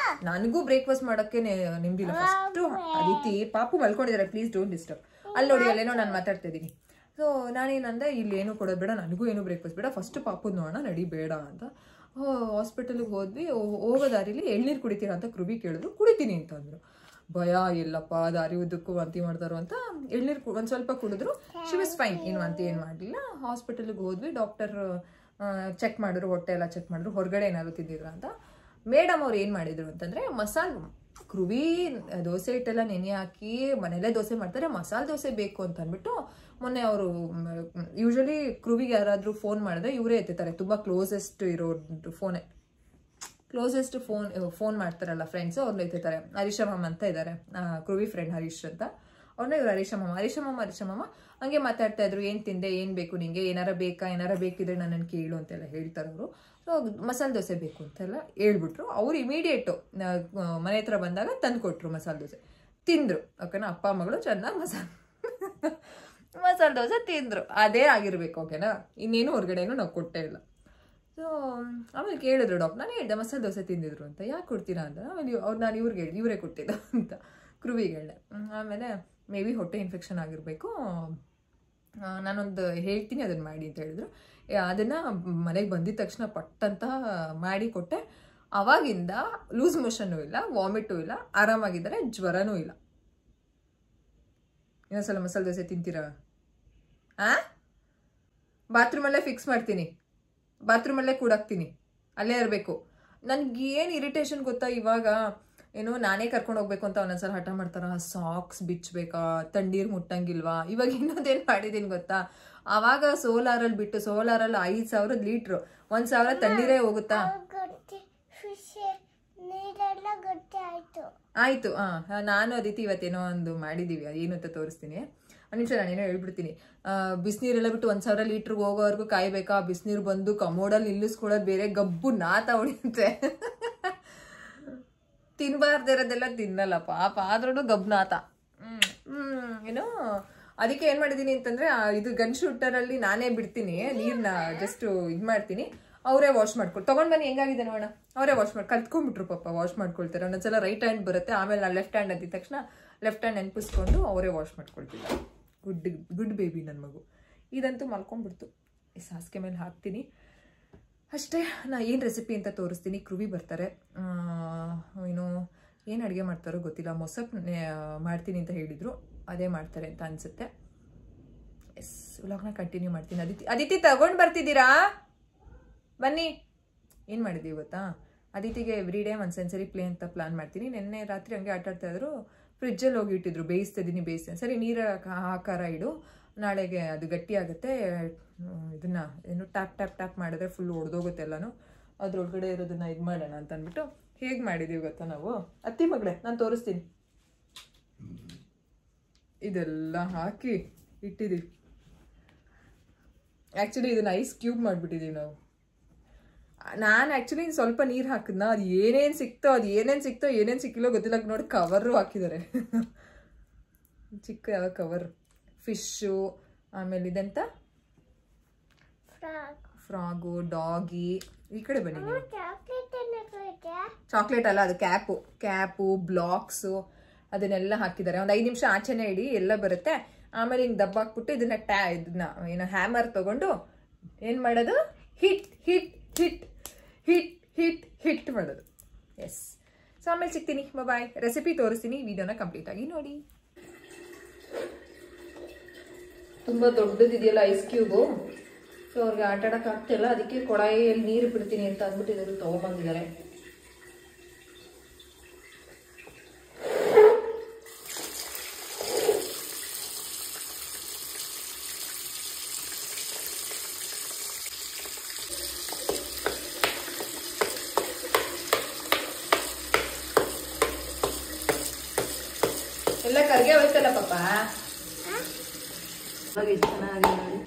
ನನಗೂ ಬ್ರೇಕ್ಫಾಸ್ಟ್ ಮಾಡೋಕ್ಕೆ ನಿಮ್ದಿಲ್ಲ. ಫಸ್ಟು ಅದಿತಿ ಪಾಪು ಮಲ್ಕೊಂಡಿದ್ದಾರೆ, ಪ್ಲೀಸ್ ಡೋಂಟ್ ಡಿಸ್ಟರ್ಬ್. ಅಲ್ಲಿ ನೋಡಿ ಅಲ್ಲೇನೋ ನಾನು ಮಾತಾಡ್ತಾ ಇದ್ದೀನಿ. ಸೊ ನಾನೇನಂದೆ, ಇಲ್ಲಿ ಏನೂ ಕೊಡೋದು ಬೇಡ, ನನಗೂ ಏನೂ ಬ್ರೇಕ್ಫಾಸ್ಟ್ ಬೇಡ, ಫಸ್ಟ್ ಪಾಪುದು ನೋಡೋಣ, ನಡಿ ಬೇಡ ಅಂತ. ಹಾಸ್ಪಿಟಲ್ಗೆ ಹೋದ್ವಿ. ಹೋಗೋ ದಾರಿಲಿ ಎಳ್ನೀರು ಕುಡಿತೀರಾ ಅಂತ ಕೃವಿ ಕೇಳಿದ್ರು. ಕುಡಿತೀನಿ ಅಂತಂದರು. ಭಯ, ಎಲ್ಲಪ್ಪ ದಾರಿ ಉದ್ದಕ್ಕೂ ವಾಂತಿ ಮಾಡ್ತಾರೋ ಅಂತ ಎಳ್ನೀರು ಒಂದು ಸ್ವಲ್ಪ ಕುಡಿದ್ರು. ಶಿ ವಾಸ್ ಫೈನ್, ಏನು ವಾಂತಿ ಏನು ಮಾಡಲಿಲ್ಲ. ಹಾಸ್ಪಿಟಲ್ಗೆ ಹೋದ್ವಿ. ಡಾಕ್ಟರ್ ಚೆಕ್ ಮಾಡಿದ್ರು, ಹೊಟ್ಟೆ ಎಲ್ಲ ಚೆಕ್ ಮಾಡಿದ್ರು, ಹೊರಗಡೆ ಏನಾದ್ರು ತಿಂದಿದ್ರು ಅಂತ. ಮೇಡಮ್ ಅವ್ರು ಏನು ಮಾಡಿದ್ರು ಅಂತಂದರೆ, ಕೃವಿ ದೋಸೆ ಹಿಟ್ಟೆಲ್ಲ ನೆನೆ ಹಾಕಿ ಮನೆಯಲ್ಲೇ ದೋಸೆ ಮಾಡ್ತಾರೆ, ಮಸಾಲೆ ದೋಸೆ ಬೇಕು ಅಂತ ಅಂದ್ಬಿಟ್ಟು ಮೊನ್ನೆ ಅವರು ಯೂಶಲಿ ಕೃವಿಗೆ ಯಾರಾದರೂ ಫೋನ್ ಮಾಡಿದ್ರೆ ಇವರೇ ಎತ್ತಾರೆ, ತುಂಬ ಕ್ಲೋಸೆಸ್ಟ್ ಇರೋ ಫೋನ್ ಮಾಡ್ತಾರಲ್ಲ ಫ್ರೆಂಡ್ಸು, ಅವ್ರನ್ನ ಎತ್ತಾರೆ. ಹರೀಶಮ್ಮ ಅಂತ ಇದ್ದಾರೆ, ಕೃವಿ ಫ್ರೆಂಡ್ ಹರೀಶ್ ಅಂತ, ಅವ್ರನ್ನ ಇವ್ರು ಹರೀಶಮ್ಮ ಹಂಗೆ ಮಾತಾಡ್ತಾ ಇದ್ರು. ಏನು ತಿಂದೆ, ಏನು ಬೇಕು ನಿಂಗೆ, ಏನಾರ ಬೇಕಿದ್ರೆ ನನ್ನನ್ನು ಕೇಳು ಅಂತೆಲ್ಲ ಹೇಳ್ತಾರೆ ಅವರು. ಸೊ ಮಸಾಲೆ ದೋಸೆ ಬೇಕು ಅಂತೆಲ್ಲ ಹೇಳ್ಬಿಟ್ರು. ಅವ್ರು ಇಮಿಡಿಯೇಟು ಮನೆ ಹತ್ರ ಬಂದಾಗ ತಂದು ಕೊಟ್ಟರು ಮಸಾಲೆ ದೋಸೆ. ತಿಂದರು. ಓಕೆನಾ, ಅಪ್ಪ ಮಗಳು ಚೆನ್ನಾಗಿ ಮಸಾಲೆ ದೋಸೆ ತಿಂದರು. ಅದೇ ಆಗಿರ್ಬೇಕು. ಓಕೆನಾ, ಇನ್ನೇನು ಹೊರಗಡೆನೂ ನಾವು ಕೊಟ್ಟೇ ಇಲ್ಲ. ಸೊ ಆಮೇಲೆ ಕೇಳಿದ್ರು ಡಾಕ್ಟರ್, ನಾನು ಹೇಳಿದೆ ಮಸಾಲೆ ದೋಸೆ ತಿಂದಿದ್ರು ಅಂತ, ಯಾಕೆ ಕೊಡ್ತೀರಾ ಅಂತ. ಆಮೇಲೆ ನಾನು ಇವ್ರಿಗೆ ಹೇಳಿದೆ, ಇವರೇ ಕೊಟ್ಟಿದ್ದ ಅಂತ ಕೃವಿಗೆ ಹೇಳಿದೆ. ಆಮೇಲೆ ಮೇ ಬಿ ಹೊಟ್ಟೆ ಇನ್ಫೆಕ್ಷನ್ ಆಗಿರಬೇಕು, ನಾನೊಂದು ಹೇಳ್ತೀನಿ ಅದನ್ನು ಮಾಡಿ ಅಂತ ಹೇಳಿದ್ರು. ಅದನ್ನು ಮನೆಗೆ ಬಂದಿದ ತಕ್ಷಣ ಪಟ್ಟಂತ ಮಾಡಿ ಕೊಟ್ಟೆ. ಅವಾಗಿಂದ ಲೂಸ್ ಮೋಷನ್ನು ಇಲ್ಲ, ವಾಮಿಟು ಇಲ್ಲ, ಆರಾಮಾಗಿದ್ದಾರೆ, ಜ್ವರನೂ ಇಲ್ಲ. ಇನ್ನೊಂದ್ಸಲ ಮಸಾಲೆ ದೋಸೆ ತಿಂತೀರಾ? ಬಾತ್ರೂಮಲ್ಲೇ ಫಿಕ್ಸ್ ಮಾಡ್ತೀನಿ, ಬಾತ್ರೂಮಲ್ಲೇ ಕೂಡಾಕ್ತೀನಿ, ಅಲ್ಲೇ ಇರಬೇಕು. ನನಗೆ ಏನು ಇರಿಟೇಷನ್ ಗೊತ್ತಾ, ಇವಾಗ ಏನೋ ನಾನೇ ಕರ್ಕೊಂಡು ಹೋಗ್ಬೇಕು ಅಂತ ಒಂದೊಂದ್ಸಲ ಹಠ ಮಾಡ್ತಾರ. ಸಾಕ್ಸ್ ಬಿಚ್ಚಬೇಕಾ, ತಣ್ಣೀರು ಮುಟ್ಟಂಗಿಲ್ವಾ. ಇವಾಗ ಇನ್ನೊಂದೇನು ಮಾಡಿದ್ದೀನಿ ಗೊತ್ತಾ, ಆವಾಗ ಸೋಲಾರಲ್ಲಿ 5,000 ಲೀಟ್ರು, 1,000 ತಣ್ಣೀರೇ ಹೋಗುತ್ತಾ. ಆಯ್ತು. ನಾನು ಅದಿತಿ ಇವತ್ತೇನೋ ಒಂದು ಮಾಡಿದೀವಿ, ಅದೇನು ಅಂತ ತೋರಿಸ್ತೀನಿ. ನಿಮಿಷ ನಾನೇನೋ ಹೇಳ್ಬಿಡ್ತೀನಿ. ಬಿಸಿನೀರೆಲ್ಲ ಬಿಟ್ಟು 1,000 ಲೀಟ್ರಿಗೆ ಹೋಗೋವರೆಗೂ ಕಾಯ್ಬೇಕಾ. ಬಿಸಿನೀರು ಬಂದು ಕಮೋಡಲ್ಲಿ ನಿಲ್ಲಿಸ್ಕೊಳ್ಳೋದು ಬೇರೆ, ಗಬ್ಬು ನಾತ ಹೊಡಿಯುತ್ತೆ. ತಿನ್ಬಾರ್ದಿರೋದೆಲ್ಲ ತಿನ್ನಲ್ಲ ಪಾಪ, ಆದ್ರೂ ಗಬ್ನಾತ. ಏನೋ ಅದಕ್ಕೆ ಏನು ಮಾಡಿದ್ದೀನಿ ಅಂತಂದರೆ, ಇದು ಗನ್ ಶೂಟರಲ್ಲಿ ನಾನೇ ಬಿಡ್ತೀನಿ ನೀರನ್ನ, ಜಸ್ಟ್ ಇದು ಮಾಡ್ತೀನಿ, ಅವರೇ ವಾಶ್ ಮಾಡ್ಕೊಳ್ತಾರೆ. ತೊಗೊಂಡು ಬನ್ನಿ ಹೆಂಗಾಗಿದೆ ನೋಡೋಣ. ಅವರೇ ಕಲ್ತ್ಕೊಂಡ್ಬಿಟ್ರು ಪಾಪ, ವಾಶ್ ಮಾಡ್ಕೊಳ್ತಾರೆ. ಒಂದೊಂದ್ಸಲ ರೈಟ್ ಹ್ಯಾಂಡ್ ಬರುತ್ತೆ, ಆಮೇಲೆ ನಾನು ಲೆಫ್ಟ್ ಹ್ಯಾಂಡ್ ಅಂದಿದ ತಕ್ಷಣ ಲೆಫ್ಟ್ ಹ್ಯಾಂಡ್ ನೆನಪಿಸ್ಕೊಂಡು ಅವರೇ ವಾಶ್ ಮಾಡ್ಕೊಳ್ತಿಲ್ಲ. ಗುಡ್ ಬೇಬಿ ನನ್ನ ಮಗು. ಇದಂತೂ ಮಲ್ಕೊಂಡ್ಬಿಡ್ತು. ಈ ಸಾಸಿಗೆ ಮೇಲೆ ಹಾಕ್ತೀನಿ ಅಷ್ಟೇ. ಏನು ರೆಸಿಪಿ ಅಂತ ತೋರಿಸ್ತೀನಿ. ಕೃವಿ ಬರ್ತಾರೆ, ಏನು ಅಡುಗೆ ಮಾಡ್ತಾರೋ ಗೊತ್ತಿಲ್ಲ. ಮೊಸಪ್ ಮಾಡ್ತೀನಿ ಅಂತ ಹೇಳಿದರು, ಅದೇ ಮಾಡ್ತಾರೆ ಅಂತ ಅನಿಸುತ್ತೆ. ಎಸ್, ವ್ಲಾಗ್ನ ಕಂಟಿನ್ಯೂ ಮಾಡ್ತೀನಿ. ಅದಿತಿ ತಗೊಂಡು ಬರ್ತಿದ್ದೀರಾ? ಬನ್ನಿ. ಏನು ಮಾಡಿದ್ದೀವಿ ಗೊತ್ತಾ, ಅದಿತಿಗೆ ಎವ್ರಿ ಡೇ ಒಂದು ಸೆನ್ಸರಿ ಪ್ಲೇ ಅಂತ ಪ್ಲಾನ್ ಮಾಡ್ತೀನಿ. ನಿನ್ನೆ ರಾತ್ರಿ ಹಂಗೆ ಆಟಾಡ್ತಾ ಇದ್ರು, ಫ್ರಿಜ್ಜಲ್ಲಿ ಹೋಗಿ ಇಟ್ಟಿದ್ರು. ಬೇಯಿಸ್ತಿದ್ದೀನಿ ಸರಿ, ನೀರು ಆಕಾರ ಇಡು, ನಾಳೆಗೆ ಅದು ಗಟ್ಟಿ ಆಗುತ್ತೆ. ಇದನ್ನು ಏನು ಟ್ಯಾಪ್ ಮಾಡಿದ್ರೆ ಫುಲ್ ಒಡೆದೋಗುತ್ತೆ ಎಲ್ಲನೂ, ಅದ್ರೊಳಗಡೆ ಇರೋದನ್ನ ಇದು ಮಾಡೋಣ ಅಂತ ಅಂದ್ಬಿಟ್ಟು ಹೇಗೆ ಮಾಡಿದ್ದೀವಿ ಗೊತ್ತಾ ನಾವು. ಅತ್ತಿ ಮಗಳೇ, ನಾನು ತೋರಿಸ್ತೀನಿ. ಇದೆಲ್ಲ ಹಾಕಿ ಇಟ್ಟಿದ್ದೀವಿ. ಆ್ಯಕ್ಚುಲಿ ಇದನ್ನು ಐಸ್ ಕ್ಯೂಬ್ ಮಾಡಿಬಿಟ್ಟಿದ್ದೀವಿ ನಾವು. ನಾನು ಆ್ಯಕ್ಚುಲಿ ಸ್ವಲ್ಪ ನೀರು ಹಾಕಿದ್ನ, ಅದು ಏನೇನು ಸಿಕ್ತೋ ಏನೇನು ಸಿಕ್ಕಿಲ್ಲೋ ಗೊತ್ತಿಲ್ಲ. ನೋಡಿ ಕವರು ಹಾಕಿದ್ದಾರೆ, ಚಿಕ್ಕ ಯಾವ ಕವರ್. ಫಿಶ್ಶು, ಆಮೇಲೆ ಇದೆಂತ ಫ್ರಾಗು, ಡಾಗಿ. ಈ ಕಡೆ ಬನ್ನಿ. ಚಾಕ್ಲೇಟ್ ಅಲ್ಲ, ಅದು ಕ್ಯಾಪು, ಬ್ಲಾಕ್ಸು, ಅದನ್ನೆಲ್ಲ ಹಾಕಿದ್ದಾರೆ. ಒಂದು 5 ನಿಮಿಷ ಆಚೆನೇ ಇಡಿ, ಎಲ್ಲ ಬರುತ್ತೆ. ಆಮೇಲೆ ಹಿಂಗೆ ದಬ್ಬ ಹಾಕ್ಬಿಟ್ಟು ಇದನ್ನ ಏನೋ ಹ್ಯಾಮರ್ ತಗೊಂಡು ಏನು ಮಾಡೋದು, ಹಿಟ್ ಮಾಡೋದು. ಎಸ್. ಸೊ ಆಮೇಲೆ ಸಿಗ್ತೀನಿ, ಬಾಯ್. ರೆಸಿಪಿ ತೋರಿಸ್ತೀನಿ, ವಿಡಿಯೋನ ಕಂಪ್ಲೀಟ್ ಆಗಿ ನೋಡಿ. ತುಂಬ ದೊಡ್ಡದಿದೆಯಲ್ಲ ಐಸ್ ಕ್ಯೂಬು, ಸೊ ಅವ್ರಿಗೆ ಆಟ ಆಡೋಕೆ ಆಗ್ತಿಲ್ಲ, ಅದಕ್ಕೆ ಕೊಳಾಯಿಯಲ್ಲಿ ನೀರು ಬಿಡ್ತೀನಿ ಅಂತ ಅಂದ್ಬಿಟ್ಟು ಇದನ್ನು ತೊಗೊಬಂದಿದ್ದಾರೆ. ಎಲ್ಲ ಕರ್ಗೆ ಹೋಯ್ತಲ್ಲ ಪಾಪ. ಚೆನ್ನಾಗಿ ನೋಡಿ.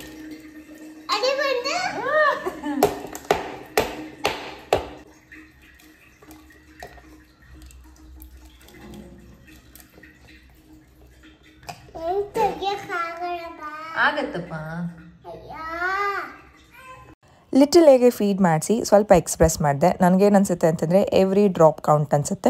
ಆಗತ್ತಪ್ಪ. ಲಿಟಲ್ ಎಗೆ ಫೀಡ್ ಮಾಡಿಸಿ ಸ್ವಲ್ಪ ಎಕ್ಸ್ಪ್ರೆಸ್ ಮಾಡಿದೆ. ನನಗೇನು ಅನಿಸುತ್ತೆ ಅಂತಂದರೆ ಎವ್ರಿ ಡ್ರಾಪ್ ಕೌಂಟ್ ಅನಿಸುತ್ತೆ.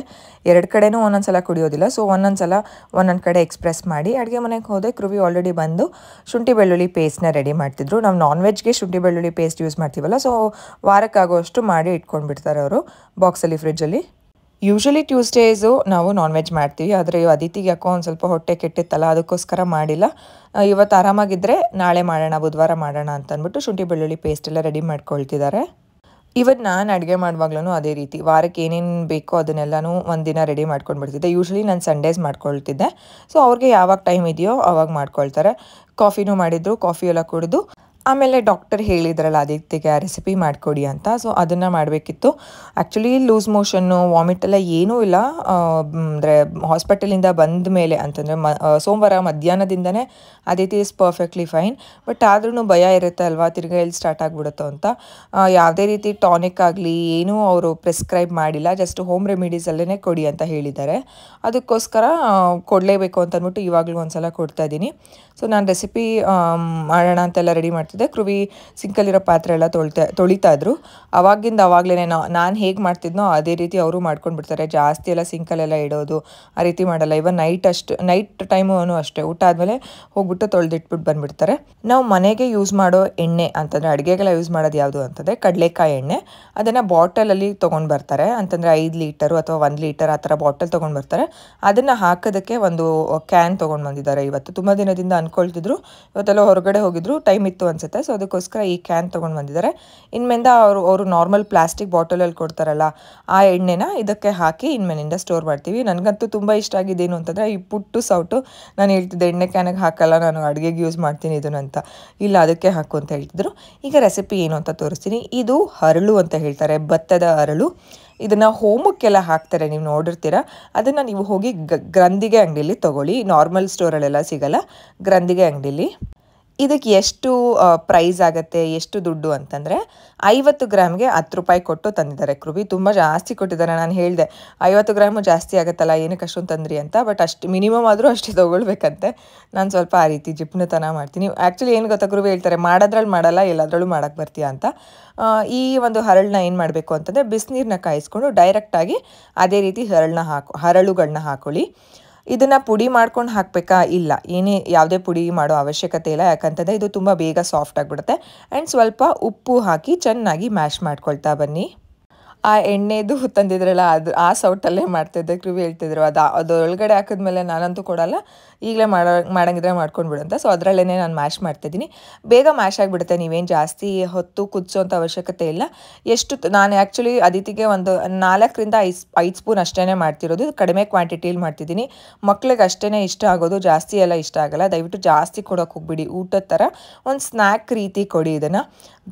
2 ಕಡೆನೂ ಒಂದೊಂದು ಸಲ ಕುಡಿಯೋದಿಲ್ಲ. ಸೊ ಒಂದೊಂದು ಕಡೆ ಎಕ್ಸ್ಪ್ರೆಸ್ ಮಾಡಿ ಅಡುಗೆ ಮನೆಗೆ ಹೋದೆ. ಕೃವಿ ಆಲ್ರೆಡಿ ಬಂದು ಶುಂಠಿ ಬೆಳ್ಳುಳ್ಳಿ ಪೇಸ್ಟ್ನ ರೆಡಿ ಮಾಡ್ತಿದ್ರು. ನಾವು ನಾನ್ ವೆಜ್ಗೆ ಶುಂಠಿ ಬೆಳ್ಳುಳ್ಳಿ ಪೇಸ್ಟ್ ಯೂಸ್ ಮಾಡ್ತೀವಲ್ಲ, ಸೊ ವಾರಕ್ಕಾಗೋಷ್ಟು ಮಾಡಿ ಇಟ್ಕೊಂಡು ಬಿಡ್ತಾರೆ ಅವರು ಬಾಕ್ಸಲ್ಲಿ, ಫ್ರಿಜ್ಜಲ್ಲಿ. ಯೂಶ್ವಲಿ ಟ್ಯೂಸ್ಡೇಸು ನಾವು ನಾನ್ ವೆಜ್ ಮಾಡ್ತೀವಿ, ಆದರೆ ಅದಿತಿಗೆ ಯಾಕೋ ಒಂದು ಸ್ವಲ್ಪ ಹೊಟ್ಟೆ ಕೆಟ್ಟಿತ್ತಲ್ಲ, ಅದಕ್ಕೋಸ್ಕರ ಮಾಡಿಲ್ಲ. ಇವತ್ತು ಆರಾಮಾಗಿದ್ದರೆ ನಾಳೆ ಮಾಡೋಣ, ಬುಧವಾರ ಮಾಡೋಣ ಅಂತ ಅಂದ್ಬಿಟ್ಟು ಶುಂಠಿ ಬೆಳ್ಳುಳ್ಳಿ ಪೇಸ್ಟ್ ಎಲ್ಲ ರೆಡಿ ಮಾಡ್ಕೊಳ್ತಿದ್ದಾರೆ. ಇವತ್ತು ನಾನು ಅಡುಗೆ ಮಾಡುವಾಗ್ಲೂ ಅದೇ ರೀತಿ ವಾರಕ್ಕೆ ಏನೇನು ಬೇಕೋ ಅದನ್ನೆಲ್ಲನೂ ಒಂದಿನ ರೆಡಿ ಮಾಡ್ಕೊಂಡ್ಬಿಡ್ತಿದ್ದೆ. ಯೂಶ್ವಲಿ ನಾನು ಸಂಡೇಸ್ ಮಾಡ್ಕೊಳ್ತಿದ್ದೆ. ಸೊ ಅವ್ರಿಗೆ ಯಾವಾಗ ಟೈಮ್ ಇದೆಯೋ ಆವಾಗ ಮಾಡ್ಕೊಳ್ತಾರೆ. ಕಾಫಿನೂ ಮಾಡಿದ್ರು, ಕಾಫಿ ಎಲ್ಲ ಕುಡಿದು ಆಮೇಲೆ ಡಾಕ್ಟರ್ ಹೇಳಿದ್ರಲ್ಲ ಅದಿತಿಗೆ ಆ ರೆಸಿಪಿ ಮಾಡಿಕೊಡಿ ಅಂತ. ಸೊ ಅದನ್ನು ಮಾಡಬೇಕಿತ್ತು. ಆ್ಯಕ್ಚುಲಿ ಲೂಸ್ ಮೋಷನ್ನು, ವಾಮಿಟ್ ಎಲ್ಲ ಏನೂ ಇಲ್ಲ. ಅಂದರೆ ಹಾಸ್ಪಿಟಲಿಂದ ಬಂದ ಮೇಲೆ ಅಂತಂದರೆ ಸೋಮವಾರ ಮಧ್ಯಾಹ್ನದಿಂದನೇ Aditi is perfectly fine. But ಆದ್ರೂ ಭಯ ಇರುತ್ತೆ ಅಲ್ವಾ, ತಿರ್ಗಿ ಎಲ್ಲಿ ಸ್ಟಾರ್ಟ್ ಆಗಿಬಿಡುತ್ತೋ ಅಂತ. ಯಾವುದೇ ರೀತಿ ಟಾನಿಕ್ ಆಗಲಿ ಏನೂ ಅವರು ಪ್ರಿಸ್ಕ್ರೈಬ್ ಮಾಡಿಲ್ಲ, ಜಸ್ಟ್ ಹೋಮ್ ರೆಮಿಡೀಸಲ್ಲೇ ಕೊಡಿ ಅಂತ ಹೇಳಿದ್ದಾರೆ. ಅದಕ್ಕೋಸ್ಕರ ಕೊಡಲೇಬೇಕು ಅಂತ ಅಂದ್ಬಿಟ್ಟು ಇವಾಗಲೂ ಒಂದು ಸಲ ಕೊಡ್ತಾ ಇದ್ದೀನಿ. ಸೊ ನಾನು ರೆಸಿಪಿ ಮಾಡೋಣ ಅಂತೆಲ್ಲ ರೆಡಿ ಮಾಡ್ತಿದ್ದೆ. ಕೃವಿ ಸಿಂಕಲ್ಲಿರೋ ಪಾತ್ರೆ ಎಲ್ಲ ತೊಳಿತಾ ಇದ್ರು. ಅವಾಗಲೇ ನಾನು ಹೇಗೆ ಮಾಡ್ತಿದ್ನೋ ಅದೇ ರೀತಿ ಅವರು ಮಾಡ್ಕೊಂಡು ಬಿಡ್ತಾರೆ. ಜಾಸ್ತಿ ಎಲ್ಲ ಸಿಂಕಲ್ಲೆಲ್ಲ ಇಡೋದು ಆ ರೀತಿ ಮಾಡಲ್ಲ. ಇವನ್ ನೈಟ್ ಟೈಮು ಅಷ್ಟೇ, ಊಟ ಆದಮೇಲೆ ಹೋಗ್ಬಿಟ್ಟು ತೊಳೆದಿಟ್ಬಿಟ್ಟು ಬಂದುಬಿಡ್ತಾರೆ. ನಾವು ಮನೆಗೆ ಯೂಸ್ ಮಾಡೋ ಎಣ್ಣೆ ಅಂತಂದರೆ, ಅಡುಗೆಗೆಲ್ಲ ಯೂಸ್ ಮಾಡೋದು ಯಾವುದು ಅಂತಂದರೆ ಕಡಲೆಕಾಯಿ ಎಣ್ಣೆ. ಅದನ್ನು ಬಾಟಲಲ್ಲಿ ತೊಗೊಂಡು ಬರ್ತಾರೆ. ಅಂತಂದರೆ 5 ಲೀಟರು ಅಥವಾ 1 ಲೀಟರ್ ಆ ಥರ ಬಾಟಲ್ ತೊಗೊಂಡು ಬರ್ತಾರೆ. ಅದನ್ನು ಹಾಕೋದಕ್ಕೆ ಒಂದು ಕ್ಯಾನ್ ತೊಗೊಂಡು ಬಂದಿದ್ದಾರೆ. ಇವತ್ತು ತುಂಬ ದಿನದಿಂದ ಅಂದ್ಕೊಳ್ತಿದ್ರು, ಇವತ್ತೆಲ್ಲ ಹೊರಗಡೆ ಹೋಗಿದ್ರು, ಟೈಮ್ ಇತ್ತು ಅನಿಸುತ್ತೆ. ಸೊ ಅದಕ್ಕೋಸ್ಕರ ಈ ಕ್ಯಾನ್ ತೊಗೊಂಡು ಬಂದಿದ್ದಾರೆ. ಇನ್ಮೇಲಿಂದ ಅವರು ನಾರ್ಮಲ್ ಪ್ಲಾಸ್ಟಿಕ್ ಬಾಟಲಲ್ಲಿ ಕೊಡ್ತಾರಲ್ಲ ಆ ಎಣ್ಣೆನ ಇದಕ್ಕೆ ಹಾಕಿ ಇನ್ಮೇಲಿಂದ ಸ್ಟೋರ್ ಮಾಡ್ತೀವಿ. ನನಗಂತೂ ತುಂಬ ಇಷ್ಟ ಆಗಿದ್ದೇನು ಅಂತಂದರೆ ಈ ಪುಟ್ಟು ಸೌಟು. ನಾನು ಹೇಳ್ತಿದ್ದೆ ಎಣ್ಣೆ ಕ್ಯಾನಿಗೆ ಹಾಕಲ್ಲ, ನಾನು ಅಡುಗೆಗೆ ಯೂಸ್ ಮಾಡ್ತೀನಿ ಇದನ್ನು ಅಂತ. ಇಲ್ಲ, ಅದಕ್ಕೆ ಹಾಕು ಅಂತ ಹೇಳ್ತಿದ್ರು. ಈಗ ರೆಸಿಪಿ ಏನು ಅಂತ ತೋರಿಸ್ತೀನಿ. ಇದು ಹರಳು ಅಂತ ಹೇಳ್ತಾರೆ, ಭತ್ತದ ಹರಳು. ಇದನ್ನು ಹೋಮಕ್ಕೆಲ್ಲ ಹಾಕ್ತಾರೆ, ನೀವು ನೋಡಿರ್ತೀರ. ಅದನ್ನು ನೀವು ಹೋಗಿ ಗ್ರಂಥಿಗೆ ಅಂಗಡಿಯಲ್ಲಿ ತೊಗೊಳ್ಳಿ, ನಾರ್ಮಲ್ ಸ್ಟೋರಲ್ಲೆಲ್ಲ ಸಿಗಲ್ಲ, ಗ್ರಂಥಿಗೆ ಅಂಗಡಿಯಲ್ಲಿ. ಇದಕ್ಕೆ ಎಷ್ಟು ಪ್ರೈಸ್ ಆಗುತ್ತೆ, ಎಷ್ಟು ದುಡ್ಡು ಅಂತಂದರೆ 50 ಗ್ರಾಮ್ಗೆ 10 ರೂಪಾಯಿ ಕೊಟ್ಟು ತಂದಿದ್ದಾರೆ. ಕೃವಿ ತುಂಬ ಜಾಸ್ತಿ ಕೊಟ್ಟಿದ್ದಾರೆ. ನಾನು ಹೇಳಿದೆ 50 ಗ್ರಾಮು ಜಾಸ್ತಿ ಆಗುತ್ತಲ್ಲ, ಏನಕ್ಕೆ ಅಷ್ಟೊಂದು ತಂದ್ರಿ ಅಂತ. ಬಟ್ ಅಷ್ಟು ಮಿನಿಮಮ್ ಆದರೂ ಅಷ್ಟೇ ತೊಗೊಳ್ಬೇಕಂತೆ. ನಾನು ಸ್ವಲ್ಪ ಆ ರೀತಿ ಜಿಪ್ನತನ ಮಾಡ್ತೀನಿ. ಆ್ಯಕ್ಚುಲಿ ಏನು ಗೊತ್ತಾ, ಕೃವಿ ಹೇಳ್ತಾರೆ ಮಾಡೋದ್ರಲ್ಲಿ ಮಾಡಲ್ಲ, ಎಲ್ಲದ್ರಲ್ಲೂ ಮಾಡೋಕ್ಕೆ ಬರ್ತೀಯಾ ಅಂತ. ಈ ಒಂದು ಹರಳನ್ನ ಏನು ಮಾಡಬೇಕು ಅಂತಂದರೆ ಬಿಸಿನೀರನ್ನ ಕಾಯಿಸ್ಕೊಂಡು ಡೈರೆಕ್ಟಾಗಿ ಅದೇ ರೀತಿ ಹರಳುಗಳನ್ನ ಹಾಕೊಳ್ಳಿ. ಇದನ್ನು ಪುಡಿ ಮಾಡ್ಕೊಂಡು ಹಾಕಬೇಕಾ? ಇಲ್ಲ, ಯಾವುದೇ ಪುಡಿ ಮಾಡೋ ಅವಶ್ಯಕತೆ ಇಲ್ಲ. ಯಾಕಂತಂದರೆ ಇದು ತುಂಬ ಬೇಗ ಸಾಫ್ಟ್ ಆಗಿಬಿಡುತ್ತೆ. ಆ್ಯಂಡ್ ಸ್ವಲ್ಪ ಉಪ್ಪು ಹಾಕಿ ಚೆನ್ನಾಗಿ ಮ್ಯಾಶ್ ಮಾಡ್ಕೊಳ್ತಾ ಬನ್ನಿ. ಆ ಎಣ್ಣೆದು ತಂದಿದ್ರಲ್ಲ, ಆ ಸೌಟಲ್ಲೇ ಮಾಡ್ತಿದ್ದೆ. ಕೃವಿ ಹೇಳ್ತಿದ್ರು ಅದು ಒಳಗಡೆ ಹಾಕಿದ್ಮೇಲೆ ನಾನಂತೂ ಕೊಡಲ್ಲ, ಈಗಲೇ ಮಾಡಂಗಿದ್ರೆ ಮಾಡ್ಕೊಂಡು ಅಂತ. ಸೊ ಅದರಲ್ಲೇ ನಾನು ಮ್ಯಾಶ್ ಮಾಡ್ತಿದ್ದೀನಿ. ಬೇಗ ಮ್ಯಾಶ್ ಆಗಿಬಿಡುತ್ತೆ, ನೀವೇನು ಜಾಸ್ತಿ ಹೊತ್ತು ಕುದಿಸೋಂಥ ಅವಶ್ಯಕತೆ ಇಲ್ಲ. ನಾನು ಆ್ಯಕ್ಚುಲಿ ಅದಿತಿಗೆ ಒಂದು 4ರಿಂದ 5 ಸ್ಪೂನ್ ಅಷ್ಟೇ ಮಾಡ್ತಿರೋದು. ಕಡಿಮೆ ಕ್ವಾಂಟಿಟಿಯಲ್ಲಿ ಮಾಡ್ತಿದ್ದೀನಿ. ಮಕ್ಳಿಗೆ ಅಷ್ಟೇ ಇಷ್ಟ ಆಗೋದು, ಜಾಸ್ತಿ ಎಲ್ಲ ಇಷ್ಟ ಆಗಲ್ಲ. ದಯವಿಟ್ಟು ಜಾಸ್ತಿ ಕೊಡೋಕೆ ಹೋಗ್ಬಿಡಿ. ಊಟದ ಥರ ಒಂದು ಸ್ನ್ಯಾಕ್ ರೀತಿ ಕೊಡಿ ಇದನ್ನು.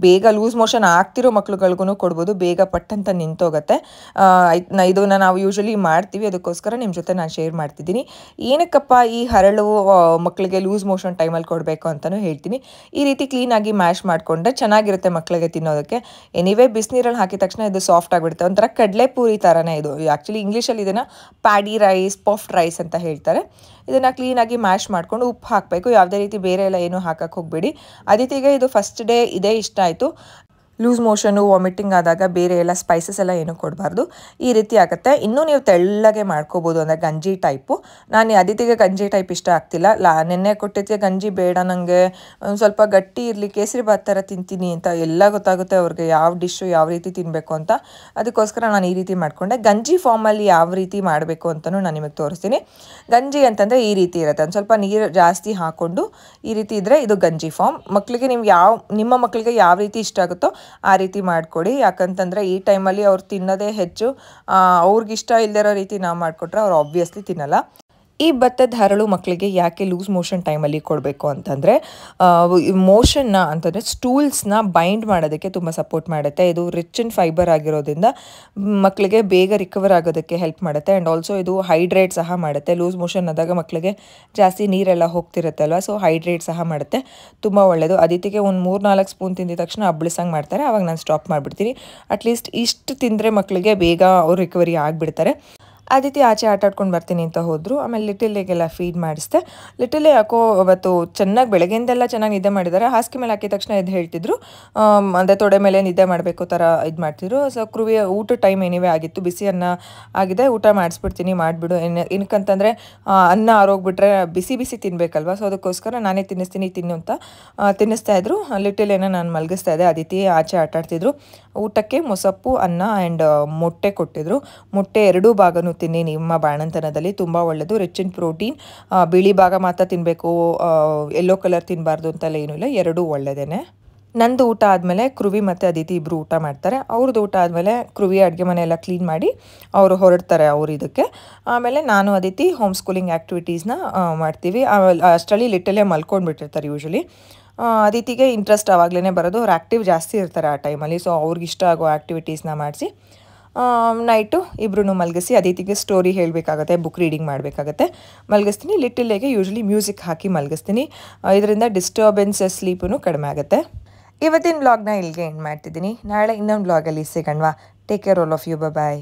ಬೇಗ ಲೂಸ್ ಮೋಷನ್ ಆಗ್ತಿರೋ ಮಕ್ಳುಗಳಿಗೂ ಕೊಡ್ಬೋದು, ಬೇಗ ಪಟ್ಟಂತ ನಿಂತೋಗುತ್ತೆ. ಇದನ್ನು ನಾವು ಯೂಶ್ವಲಿ ಮಾಡ್ತೀವಿ, ಅದಕ್ಕೋಸ್ಕರ ನಿಮ್ಮ ಜೊತೆ ನಾನು ಶೇರ್ ಮಾಡ್ತಿದ್ದೀನಿ. ಏನಕ್ಕಪ್ಪ ಈ ಹರಳು ಮಕ್ಕಳಿಗೆ ಲೂಸ್ ಮೋಷನ್ ಟೈಮಲ್ಲಿ ಕೊಡಬೇಕು ಅಂತಲೂ ಹೇಳ್ತೀನಿ. ಈ ರೀತಿ ಕ್ಲೀನಾಗಿ ಮ್ಯಾಶ್ ಮಾಡಿಕೊಂಡ್ರೆ ಚೆನ್ನಾಗಿರುತ್ತೆ ಮಕ್ಕಳಿಗೆ ತಿನ್ನೋದಕ್ಕೆ. ಎನಿವೇ ಬಿಸಿನೀರಲ್ಲಿ ಹಾಕಿದ ತಕ್ಷಣ ಇದು ಸಾಫ್ಟ್ ಆಗಿಬಿಡುತ್ತೆ. ಒಂಥರ ಕಡಲೆ ಪೂರಿ ಥರನೇ ಇದು. ಆ್ಯಕ್ಚುಲಿ ಇಂಗ್ಲೀಷಲ್ಲಿ ಇದನ್ನು ಪ್ಯಾಡಿ ರೈಸ್, ಪಫ್ಡ್ ರೈಸ್ ಅಂತ ಹೇಳ್ತಾರೆ. ಇದನ್ನು ಕ್ಲೀನಾಗಿ ಮ್ಯಾಶ್ ಮಾಡಿಕೊಂಡು ಉಪ್ಪು ಹಾಕಬೇಕು. ಯಾವುದೇ ರೀತಿ ಬೇರೆ ಎಲ್ಲ ಏನೂ ಹಾಕಕ್ಕೆ ಹೋಗಬೇಡಿ. ಅದಿತಿಗೆ ಇದು ಫಸ್ಟ್ ಡೇ ಇದೇ ಇಷ್ಟ ಆಯಿತು. ಲೂಸ್ ಮೋಷನು, ವಾಮಿಟಿಂಗ್ ಆದಾಗ ಬೇರೆ ಎಲ್ಲ ಸ್ಪೈಸಸ್ ಎಲ್ಲ ಏನೂ ಕೊಡಬಾರ್ದು. ಈ ರೀತಿ ಆಗುತ್ತೆ. ಇನ್ನೂ ನೀವು ತೆಳ್ಳಗೆ ಮಾಡ್ಕೋಬೋದು, ಅಂದರೆ ಗಂಜಿ ಟೈಪು. ನಾನು ಅದಿತಿಗೆ ಗಂಜಿ ಟೈಪ್ ಇಷ್ಟ ಆಗ್ತಿಲ್ಲ. ನೆನ್ನೆ ಕೊಟ್ಟಿದ್ದೆ ಗಂಜಿ ಬೇಡ, ನನಗೆ ಒಂದು ಸ್ವಲ್ಪ ಗಟ್ಟಿ ಇರಲಿ, ಕೇಸರಿ ಭಾತ್ ಥರ ತಿಂತೀನಿ ಅಂತ. ಎಲ್ಲ ಗೊತ್ತಾಗುತ್ತೆ ಅವ್ರಿಗೆ ಯಾವ ಡಿಶ್ಶು ಯಾವ ರೀತಿ ತಿನ್ನಬೇಕು ಅಂತ. ಅದಕ್ಕೋಸ್ಕರ ನಾನು ಈ ರೀತಿ ಮಾಡಿಕೊಂಡೆ. ಗಂಜಿ ಫಾರ್ಮಲ್ಲಿ ಯಾವ ರೀತಿ ಮಾಡಬೇಕು ಅಂತಲೂ ನಾನು ನಿಮಗೆ ತೋರಿಸ್ತೀನಿ. ಗಂಜಿ ಅಂತಂದರೆ ಈ ರೀತಿ ಇರುತ್ತೆ, ಒಂದು ಸ್ವಲ್ಪ ನೀರು ಜಾಸ್ತಿ ಹಾಕ್ಕೊಂಡು ಈ ರೀತಿ ಇದ್ದರೆ ಇದು ಗಂಜಿ ಫಾರ್ಮ್. ಮಕ್ಕಳಿಗೆ ನಿಮ್ಮ ಮಕ್ಕಳಿಗೆ ಯಾವ ರೀತಿ ಇಷ್ಟ ಆಗುತ್ತೋ ಆ ರೀತಿ ಮಾಡಿಕೊಡಿ. ಯಾಕಂತಂದರೆ ಈ ಟೈಮಲ್ಲಿ ಅವ್ರು ತಿನ್ನೋದೇ ಹೆಚ್ಚು. ಅವ್ರಿಗಿಷ್ಟ ಇಲ್ಲದಿರೋ ರೀತಿ ನಾವು ಮಾಡಿಕೊಟ್ರೆ ಅವ್ರು ಆಬ್ವಿಯಸ್ಲಿ ತಿನ್ನಲ್ಲ. ಈ ಭತ್ತದ ಹರಳು ಮಕ್ಕಳಿಗೆ ಯಾಕೆ ಲೂಸ್ ಮೋಷನ್ ಟೈಮಲ್ಲಿ ಕೊಡಬೇಕು ಅಂತಂದರೆ, ಮೋಷನ್ನ ಅಂತಂದರೆ ಸ್ಟೂಲ್ಸ್ನ ಬೈಂಡ್ ಮಾಡೋದಕ್ಕೆ ತುಂಬ ಸಪೋರ್ಟ್ ಮಾಡುತ್ತೆ. ಇದು ರಿಚ್ ಇನ್ ಫೈಬರ್ ಆಗಿರೋದ್ರಿಂದ ಮಕ್ಕಳಿಗೆ ಬೇಗ ರಿಕವರ್ ಆಗೋದಕ್ಕೆ ಹೆಲ್ಪ್ ಮಾಡುತ್ತೆ. ಆ್ಯಂಡ್ ಆಲ್ಸೋ ಇದು ಹೈಡ್ರೇಟ್ ಸಹ ಮಾಡುತ್ತೆ. ಲೂಸ್ ಮೋಷನ್ ಆದಾಗ ಮಕ್ಕಳಿಗೆ ಜಾಸ್ತಿ ನೀರೆಲ್ಲ ಹೋಗ್ತಿರುತ್ತೆ ಅಲ್ವಾ, ಸೊ ಹೈಡ್ರೇಟ್ ಸಹ ಮಾಡುತ್ತೆ. ತುಂಬ ಒಳ್ಳೆಯದು. ಅದಿತಿಗೆ ಒಂದು 3-4 ಸ್ಪೂನ್ ತಿಂದಿದ ತಕ್ಷಣ ಅಬ್ಬಳಿಸಂಗೆ ಮಾಡ್ತಾರೆ. ಆವಾಗ ನಾನು ಸ್ಟಾಪ್ ಮಾಡಿಬಿಡ್ತೀನಿ. ಅಟ್ಲೀಸ್ಟ್ ಇಷ್ಟು ತಿಂದರೆ ಮಕ್ಕಳಿಗೆ ಬೇಗ ಅವ್ರು ರಿಕವರಿ ಆಗಿಬಿಡ್ತಾರೆ. ಅದಿತಿ ಆಚೆ ಆಟ ಆಡ್ಕೊಂಡು ಬರ್ತೀನಿ ಅಂತ ಹೋದರು. ಆಮೇಲೆ ಲಿಟಿಲ್ಗೆಲ್ಲ ಫೀಡ್ ಮಾಡಿಸ್ದೆ. ಲಿಟಿಲ್ ಯಾಕೋ ಅವತ್ತು ಚೆನ್ನಾಗಿ ಬೆಳಗ್ಗೆಯಿಂದೆಲ್ಲ ಚೆನ್ನಾಗಿ ನಿದ್ದೆ ಮಾಡಿದ್ದಾರೆ. ಹಾಸಿಗೆ ಮೇಲೆ ಹಾಕಿದ ತಕ್ಷಣ ಎದ್ದು ಹೇಳ್ತಿದ್ರು, ಅಂದರೆ ತೊಡೆ ಮೇಲೆ ನಿದ್ದೆ ಮಾಡಬೇಕು ಥರ ಇದು ಮಾಡ್ತಿದ್ರು. ಸೊ ಕ್ರುವಿಯ ಊಟ ಟೈಮ್ ಏನಿವೆ ಆಗಿತ್ತು, ಬಿಸಿ ಅನ್ನ ಆಗಿದೆ, ಊಟ ಮಾಡಿಸ್ಬಿಡ್ತೀನಿ ಮಾಡಿಬಿಡು. ಏನಕ್ಕಂತಂದರೆ ಅನ್ನ ಆರೋಗ್ಬಿಟ್ರೆ ಬಿಸಿ ಬಿಸಿ ತಿನ್ನಬೇಕಲ್ವ, ಸೊ ಅದಕ್ಕೋಸ್ಕರ ನಾನೇ ತಿನ್ನಿಸ್ತೀನಿ ತಿನ್ನು ಅಂತ ತಿನ್ನಿಸ್ತಾ ಇದ್ರು. ಲಿಟಿಲ್ ಏನೋ ನಾನು ಮಲಗಿಸ್ತಾ ಇದ್ದೆ, ಅದಿತಿ ಆಚೆ ಆಟ ಆಡ್ತಿದ್ರು. ಊಟಕ್ಕೆ ಮೊಸಪ್ಪು, ಅನ್ನ ಆ್ಯಂಡ್ ಮೊಟ್ಟೆ ಕೊಟ್ಟಿದ್ರು. ಮೊಟ್ಟೆ 2 ಭಾಗನೂ ತಿನ್ನಿ, ನಿಮ್ಮ ಬಾಣಂತನದಲ್ಲಿ ತುಂಬ ಒಳ್ಳೆಯದು, ರಿಚ್ ಇನ್ ಪ್ರೋಟೀನ್. ಬಿಳಿ ಭಾಗ ಮಾತ್ರ ತಿನ್ನಬೇಕು, ಯೆಲ್ಲೋ ಕಲರ್ ತಿನ್ನಬಾರ್ದು ಅಂತೆಲ್ಲ ಏನೂ ಇಲ್ಲ, 2 ಒಳ್ಳೆಯದೇ. ನಂದು ಊಟ ಆದಮೇಲೆ ಕ್ರುವಿ ಮತ್ತು ಅದಿತಿ ಇಬ್ಬರು ಊಟ ಮಾಡ್ತಾರೆ. ಅವ್ರದ್ದು ಊಟ ಆದಮೇಲೆ ಕ್ರುವಿ ಅಡುಗೆ ಮನೆ ಎಲ್ಲ ಕ್ಲೀನ್ ಮಾಡಿ ಅವರು ಹೊರಡ್ತಾರೆ ಅವ್ರು ಇದಕ್ಕೆ. ಆಮೇಲೆ ನಾನು ಅದಿತಿ ಹೋಮ್ ಸ್ಕೂಲಿಂಗ್ ಆ್ಯಕ್ಟಿವಿಟೀಸ್ನ ಮಾಡ್ತೀವಿ. ಅಷ್ಟರಲ್ಲಿ ಲಿಟಲೇ ಮಲ್ಕೊಂಡ್ಬಿಟ್ಟಿರ್ತಾರೆ ಯೂಶ್ವಲಿ. ಅದಿತಿಗೆ ಇಂಟ್ರೆಸ್ಟ್ ಆವಾಗಲೇ ಬರೋದು, ಅವ್ರು ಆ್ಯಕ್ಟಿವ್ ಜಾಸ್ತಿ ಇರ್ತಾರೆ ಆ ಟೈಮಲ್ಲಿ. ಸೊ ಅವ್ರಿಗೆ ಇಷ್ಟ ಆಗೋ ಆ್ಯಕ್ಟಿವಿಟೀಸ್ನ ಮಾಡಿಸಿ ನೈಟು ಇಬ್ಬರೂ ಮಲಗಿಸಿ ಅದಿತಿಗೆ ಸ್ಟೋರಿ ಹೇಳಬೇಕಾಗತ್ತೆ, ಬುಕ್ ರೀಡಿಂಗ್ ಮಾಡಬೇಕಾಗತ್ತೆ, ಮಲಗಿಸ್ತೀನಿ. ಲಿಟಿಲ್ಗೆ ಯೂಶ್ವಲಿ ಮ್ಯೂಸಿಕ್ ಹಾಕಿ ಮಲಗಿಸ್ತೀನಿ. ಇದರಿಂದ ಡಿಸ್ಟರ್ಬೆನ್ಸ್ ಸ್ಲೀಪೂ ಕಡಿಮೆ ಆಗುತ್ತೆ. ಇವತ್ತಿನ ವ್ಲಾಗ್ನ ಇಲ್ಲಿಗೆ ಎಂಡ್ ಮಾಡ್ತಿದ್ದೀನಿ. ನಾಳೆ ಇನ್ನೊಂದು ವ್ಲಾಗಲ್ಲಿ ಸಿಗೋಣವಾ. Take care all of you. Bye.